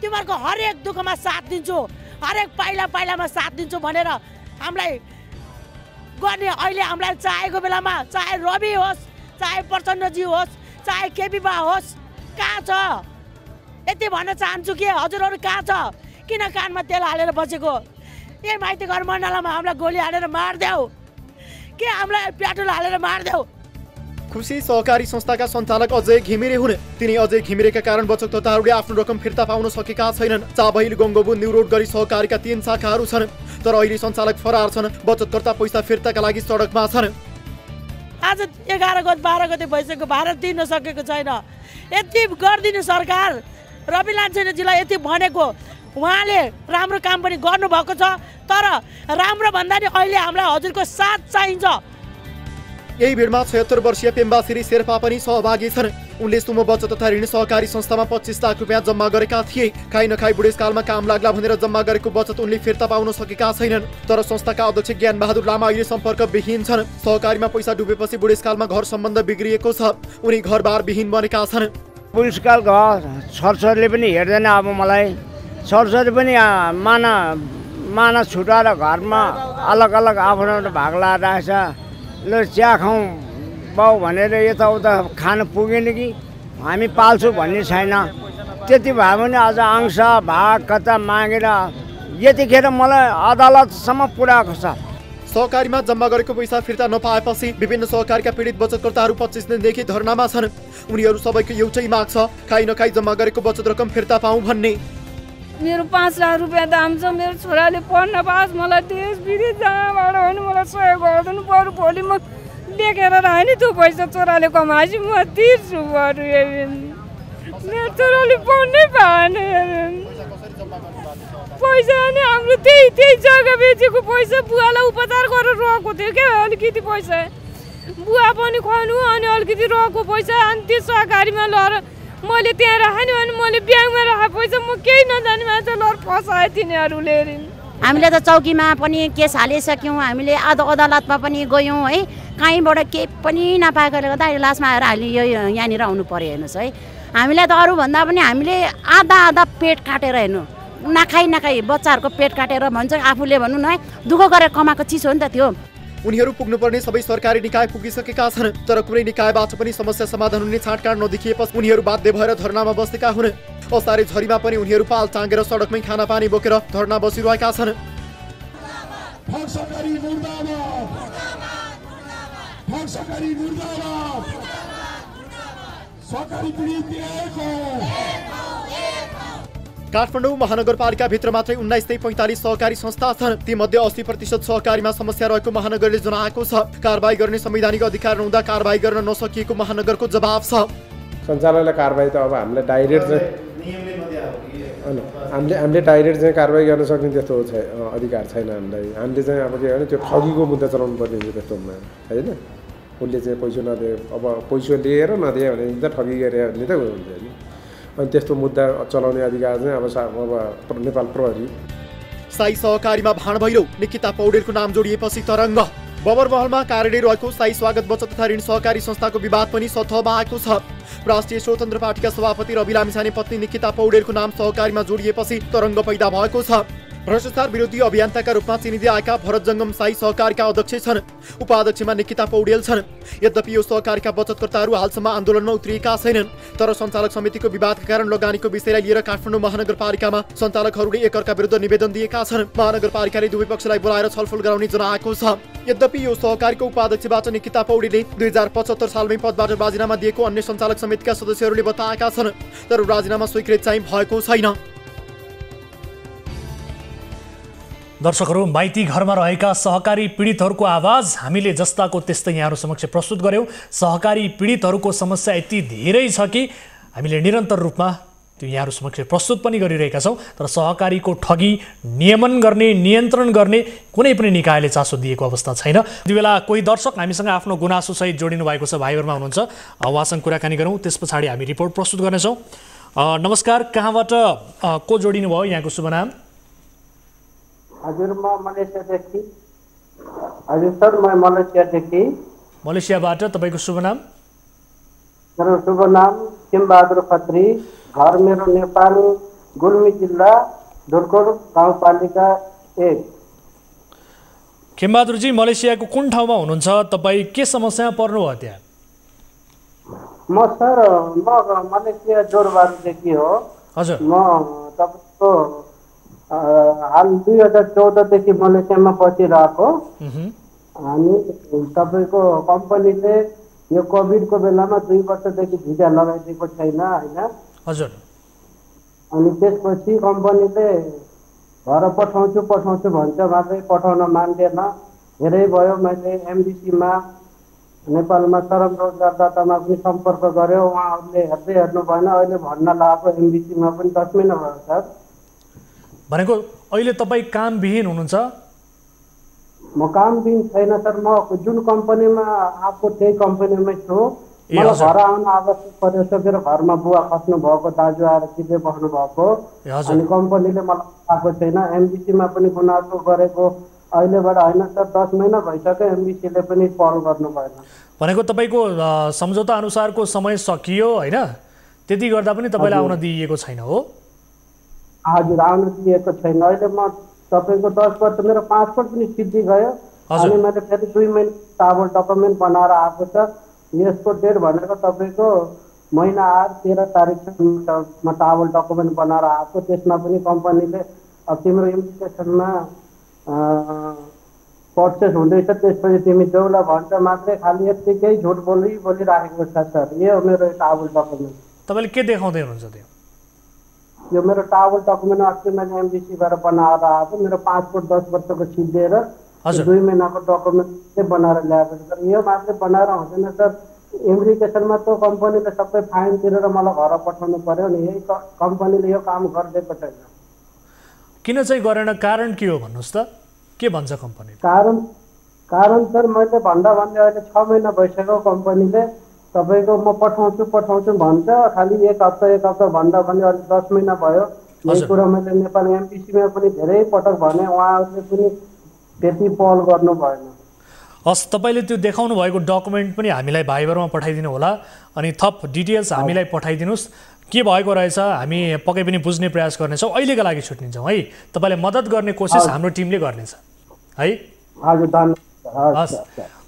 तिमीहरूको हरेक दुःखमा साथ दिन्छु, हरेक पाइलामा साथ दिन्छु भनेर हामीलाई गर्ने। अहिले हामीलाई चाहेको बेलामा चाहे रवि होस्, चाहे प्रचण्डजी होस्, चाहे केपी बा होस्, कहाँ छ यति भन्न चाहन्छु कि हजुरहरू कहाँ छ? किन कानमा तेल हालेर बसेको? ए माइती घर मण्डलामा हामीलाई गोली हालेर मारिदेऊ कि हामीलाई पेट्रोल हालेर मारिदेऊ। खुसी सहकारी संस्थाका सञ्चालक अजय घिमिरे हुन्। तिनी अजय घिमिरेका कारण बचतकर्ताहरूले आफ्नो रकम फिर्ता पाउन सकेका छैनन्। चाबहिल गङ्गोबु न्यू रोड गरी सहकारीका 3 शाखाहरू छन्, तर अहिले सञ्चालक फरार छन्। बचतकर्ता पैसा फिर्ताका लागि सडकमा छन्। आज 11 गते 12 गते भइसक्यो, भाडा तिर्न सकेको छैन। यति गरिदिनु सरकार। रवि लान्छेजीलाई यति भनेको, उहाँले राम्रो काम पनि गर्नुभएको छ, तर राम्रो भन्दा नि अहिले हामीलाई हजुरको साथ चाहिन्छ। यही भिडमा 76 वर्षीय पेम्बा श्री शेर्पा पनि सहभागी छन्। उनले सुमो बचत तथा ऋण सहकारी संस्थामा 25 लाख रुपियाँ जम्मा गरेका थिए। खाइ नखाई बुढेसकालमा काम लाग्ला भनेर जम्मा गरेको बचत उनले फिर्ता पाउन सकेका छैनन्। तर संस्थाका अध्यक्ष ज्ञान बहादुर लामा अहिले सम्पर्कविहीन छन्। सहकारीमा पैसा डुबेपछि बुढेसकालमा घर सम्बन्ध बिग्रिएको छ। उनी घरबार विहीन बनेका छन्। बुढेसकाल घर छोरछोरीले पनि हेर्दैन। अब मलाई छोरछोरी पनि माना छुटाएर घरमा अलग अलग आफ्नो भाग लाएर ल चिया खाउँ बाउ भनेर यताउता खान पुगेन कि हामी पाल्छु भन्ने छैन। त्यति भए पनि आज अंश भाग कता मागेर यतिखेर मलाई अदालतसम्म पुर्याएको छ। सहकारीमा जम्मा गरेको पैसा फिर्ता नपाएपछि विभिन्न सहकारीका पीडित बचतकर्ताहरू 25 दिनदेखि धरनामा छन्। उनीहरू सबैको एउटै माग छ, खाइ नखाई जम्मा गरेको बचत रकम फिर्ता पाऊँ भन्ने। मेरो 5 लाख रुपियाँ दाम छ। मेरो छोराले पढ्न पास, मलाई देश विदेश जहाँबाट पनि मलाई सहयोग गरिदिनु पर्यो। भोलि म लेखेर राखेँ नि त्यो पैसा छोराले कमाएपछि म तिर्छु बरु। मेरो छोराले पढ्नै पाएन पैसा नि हाम्रो त्यही जग्गा बेचेको पैसा बुवालाई उपचार गरेर रहेको थियो क्या। अलिकति पैसा बुवा पनि खुवाउनु अनि अलिकति रहेको पैसा अनि त्यो सहकारीमा लगेर मैले त्यहाँ राखेँ नि अनि मैले ब्याङ्कमा राखेको पैसा म केही नजाने मान्छे लगेर फसाए तिनीहरूले। हामीले त चौकीमा पनि केस हालिसक्यौँ, हामीले अदालतमा पनि गयौँ है। कहीँबाट केही पनि नपाएकोले गर्दा अहिले लास्टमा आएर हामी यहाँनिर आउनु पर्यो। हेर्नुहोस् है, हामीलाई त अरूभन्दा पनि हामीले आधा पेट काटेर हेर्नु नखाई बच्चाहरूको पेट काटेर भन्छ आफूले भन्नु न है, दुःख गरेर कमाएको चिज हो नि त त्यो। उनीहरू पुग्नुपर्ने सबै सरकारी निकाय पुगिसकेका छन्। तर कुनै निकायबाट पनि समस्या समाधान हुने छाँटकाँट नदेखिएपछि उनीहरू बाध्य भएर धरनामा बसेका हुन्। असारे झरीमा पनि उनीहरू पाल टाँगेर सडकमै खानापानी बोकेर धरना बसिरहेका छन्। काठमाडौँ महानगरपालिकाभित्र मात्रै 1945 सहकारी संस्था छन्। तीमध्ये 80% सहकारीमा समस्या रहेको महानगरले जनाएको छ। कारबाही गर्ने संवैधानिक अधिकार नहुँदा कारबाही गर्न नसकिएको महानगरको जवाब छ। सञ्चालनलाई कारबाही त अब हामीले डाइरेक्ट हामीले डाइरेक्ट चाहिँ कारबाही गर्न सक्ने त्यस्तो अधिकार छैन हामीलाई। हामीले चाहिँ अब के भने त्यो ठगीको मुद्दा चलाउनु पर्ने हुन्छ त्यस्तोमा होइन। उसले चाहिँ पैसा नदिए, अब पैसा लिएर नदिए भने त ठगी गरे भने त हुन्छ नि। अनि त्यस्तो मुद्दा चलाउने अधिकार चाहिँ अब नेपाल प्रहरी। साई सहकारीमा भाँड भैरौ निकिता पौडेलको नाम जोडिएपछि तरङ्ग। बबरमहलमा कार्यालय रहेको साई स्वागत बचत तथा ऋण सहकारी संस्थाको विवाद पनि सतहमा आएको छ। राष्ट्रिय स्वतन्त्र पार्टीका सभापति रवि लामिछाने पत्नी निकिता पौडेलको नाम सहकारीमा जोडिएपछि तरङ्ग पैदा भएको छ। भ्रष्टाचार विरोधी अभियन्ताका रूपमा चिनिँदै आएका भरत जङ्गम साई सहकारीका अध्यक्ष छन्। उपाध्यक्षमा निकिता पौडेल छन्। यद्यपि यो सहकारीका बचतकर्ताहरू हालसम्म आन्दोलनमा उत्रिएका छैनन्। तर सञ्चालक समितिको विवादका कारण लगानीको विषयलाई लिएर काठमाडौँ महानगरपालिकामा सञ्चालकहरूले एकअर्का विरुद्ध निवेदन दिएका छन्। महानगरपालिकाले दुवै पक्षलाई बोलाएर छलफल गराउने जनाएको छ। यद्यपि यो सहकारीको उपाध्यक्षबाट निकिता पौडेलले 2075 सालमै पदबाट राजीनामा दिएको अन्य सञ्चालक समितिका सदस्यहरूले बताएका छन्। तर राजीनामा स्वीकृत चाहिँ भएको छैन। दर्शकहरू, माइती घरमा रहेका सहकारी पीडितहरूको आवाज हामीले जस्ताको त्यस्तै यहाँहरू समक्ष प्रस्तुत गर्यौँ। सहकारी पीडितहरूको समस्या यति धेरै छ कि हामीले निरन्तर रूपमा त्यो यहाँहरू समक्ष प्रस्तुत पनि गरिरहेका छौँ। तर सहकारीको ठगी नियमन गर्ने, नियन्त्रण गर्ने कुनै पनि निकायले चासो दिएको अवस्था छैन। यति बेला कोही दर्शक हामीसँग आफ्नो गुनासोसहित जोडिनु भएको छ, भाइबरमा हुनुहुन्छ। उहाँसँग कुराकानी गरौँ, त्यस पछाडि हामी रिपोर्ट प्रस्तुत गर्नेछौँ। नमस्कार, कहाँबाट को जोडिनु भयो? यहाँको शुभ नाम? हजुर, म मलेसियादेखि। हजुर सर, म मलेसियादेखि। मलेसियाबाट तपाईँको शुभ नाम? मेरो शुभ नाम खेमबहादुर खत्री। घर मेरो नेपाल, गुल्मी जिल्ला, ढुर्कोट गाउँपालिका 1। खेमबहादुरजी, मलेसियाको कुन ठाउँमा हुनुहुन्छ तपाईँ? के समस्यामा पर्नुभयो त्यहाँ? म सर मलेसिया जोरबारुदेखि हो। हजुर। म तपाईँको हाल 2014देखि मलेसियामा बसिरहेको। अनि तपाईँको कम्पनीले यो कोभिडको बेलामा 2 वर्षदेखि भिजा लगाइदिएको छैन होइन। हजुर। अनि त्यसपछि कम्पनीले घर पठाउँछु भन्छ, मात्रै पठाउन मान्दैन। धेरै भयो, मैले एमबिसीमा नेपालमा श्रम रोजगारदातामा पनि सम्पर्क गऱ्यो, उहाँहरूले हेर्दै हेर्नु भएन। अहिले भन्न लगाएको एमबिसीमा पनि 10 महिना भयो सर। भनेको अहिले तपाईँ कामविहीन हुनुहुन्छ? म काम दिन छैन सर। म जुन कम्पनीमा आएको त्यही कम्पनीमै छु। मलाई घर आउन आवश्यक पर्यो सर। मेरो घरमा बुवा खस्नु भएको, दाजु आएर चिप्ले बस्नु भएको, अनि कम्पनीले मलाई आएको छैन। एमबिसीमा पनि गुनासो गरेको अहिलेबाट होइन सर, 10 महिना भइसक्यो। एमबिसीले पनि पहल गर्नु भएन। भनेको तपाईँको सम्झौता अनुसारको समय सकियो होइन, त्यति गर्दा पनि तपाईँलाई आउन दिइएको छैन हो? हजुर, आउन दिएको छैन। अहिले म तपाईँको 10 वर्ष मेरो पासपोर्ट पनि सिद्धि गयो, अनि मैले फेरि 2 महिना ट्राभल डकुमेन्ट बनाएर आएको छ। यसको डेट भनेको तपाईँको महिना 8 13 तारिकसम्म ट्राभल डकुमेन्ट बनाएर आएको। त्यसमा पनि कम्पनीले अब तिम्रो इमिग्रेसनमा प्रोसेस हुँदैछ, त्यसपछि तिमी जाउला भन्छ मात्रै, खालि यत्तिकै झुट बोलिराखेको छ सर। यो मेरो ट्राभल डकुमेन्ट। तपाईँले के देखाउँदै हुनुहुन्छ त्यो? यो मेरो ट्राभल डकुमेन्ट अस्ति मैले एमबिसीबाट बनाएर आएको। मेरो पासपोर्ट 10 वर्षको सिद्धिएर 2 महिनाको डकुमेन्ट बनाएर ल्याएको सर। यो मात्रै बनाएर हुँदैन सर। इमिग्रेसनमा त कम्पनीले सबै फाइन तिरेर मलाई घर पठाउनु पर्यो नि। यही कम्पनीले यो काम गरिदिएको छैन। किन चाहिँ गरेन? कारण के हो भन्नुहोस् त? के भन्छ कम्पनी? कारण सर मैले भन्दा भन्दै अहिले 6 महिना भइसक्यो। कम्पनीले तपाईँको म पठाउँछु भन्छ, खालि एक हप्ता भन्दा पनि अहिले 10 महिना भयो। यही कुरा मैले नेपाल एमबिसीमा पनि धेरै पटक भने, उहाँहरूले पनि त्यति पहल गर्नु भएन। हस्, तपाईँले त्यो देखाउनु भएको डकुमेन्ट पनि हामीलाई भाइबरमा पठाइदिनु होला, अनि थप डिटेल्स हामीलाई पठाइदिनुहोस्। के भएको रहेछ हामी पक्कै पनि बुझ्ने प्रयास गर्नेछौँ। अहिलेका लागि छुट्टिन्छौँ है। तपाईँलाई मद्दत गर्ने कोसिस हाम्रो टिमले गर्नेछ है। हजुर, धन्यवाद।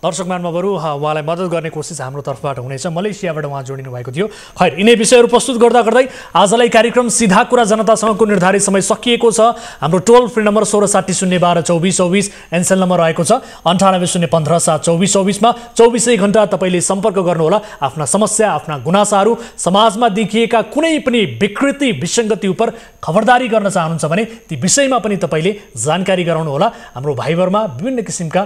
दर्शक महानुभावहरू, उहाँलाई मद्दत गर्ने कोसिस हाम्रो तर्फबाट हुनेछ। मलेसियाबाट उहाँ जोडिनु भएको थियो। खैर, यिनै विषयहरू प्रस्तुत गर्दा गर्दै आजलाई कार्यक्रम सीधा कुरा जनतासँगको निर्धारित समय सकिएको छ। हाम्रो टोल फ्री नम्बर 1660122424, एनसेल नम्बर रहेको छ 9801157224 मा 24 घण्टा तपाईँले सम्पर्क गर्नुहोला। आफ्ना समस्या, आफ्ना गुनासाहरू, समाजमा देखिएका कुनै पनि विकृति विसङ्गति उप खबरदारी गर्न चाहनुहुन्छ भने ती विषयमा पनि तपाईँले जानकारी गराउनुहोला। हाम्रो भाइबरमा विभिन्न किसिमका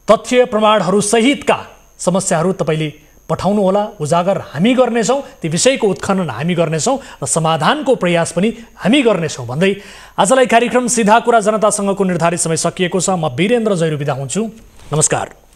तथ्य प्रमाणहरू सहितका समस्याहरू तपाईँले पठाउनुहोला। उजागर हामी गर्नेछौँ, ती विषयको उत्खनन हामी गर्नेछौँ र समाधानको प्रयास पनि हामी गर्नेछौँ भन्दै आजलाई कार्यक्रम सीधा कुरा जनतासँगको निर्धारित समय सकिएको छ। म वीरेन्द्र जैरू बिदा हुन्छु। नमस्कार।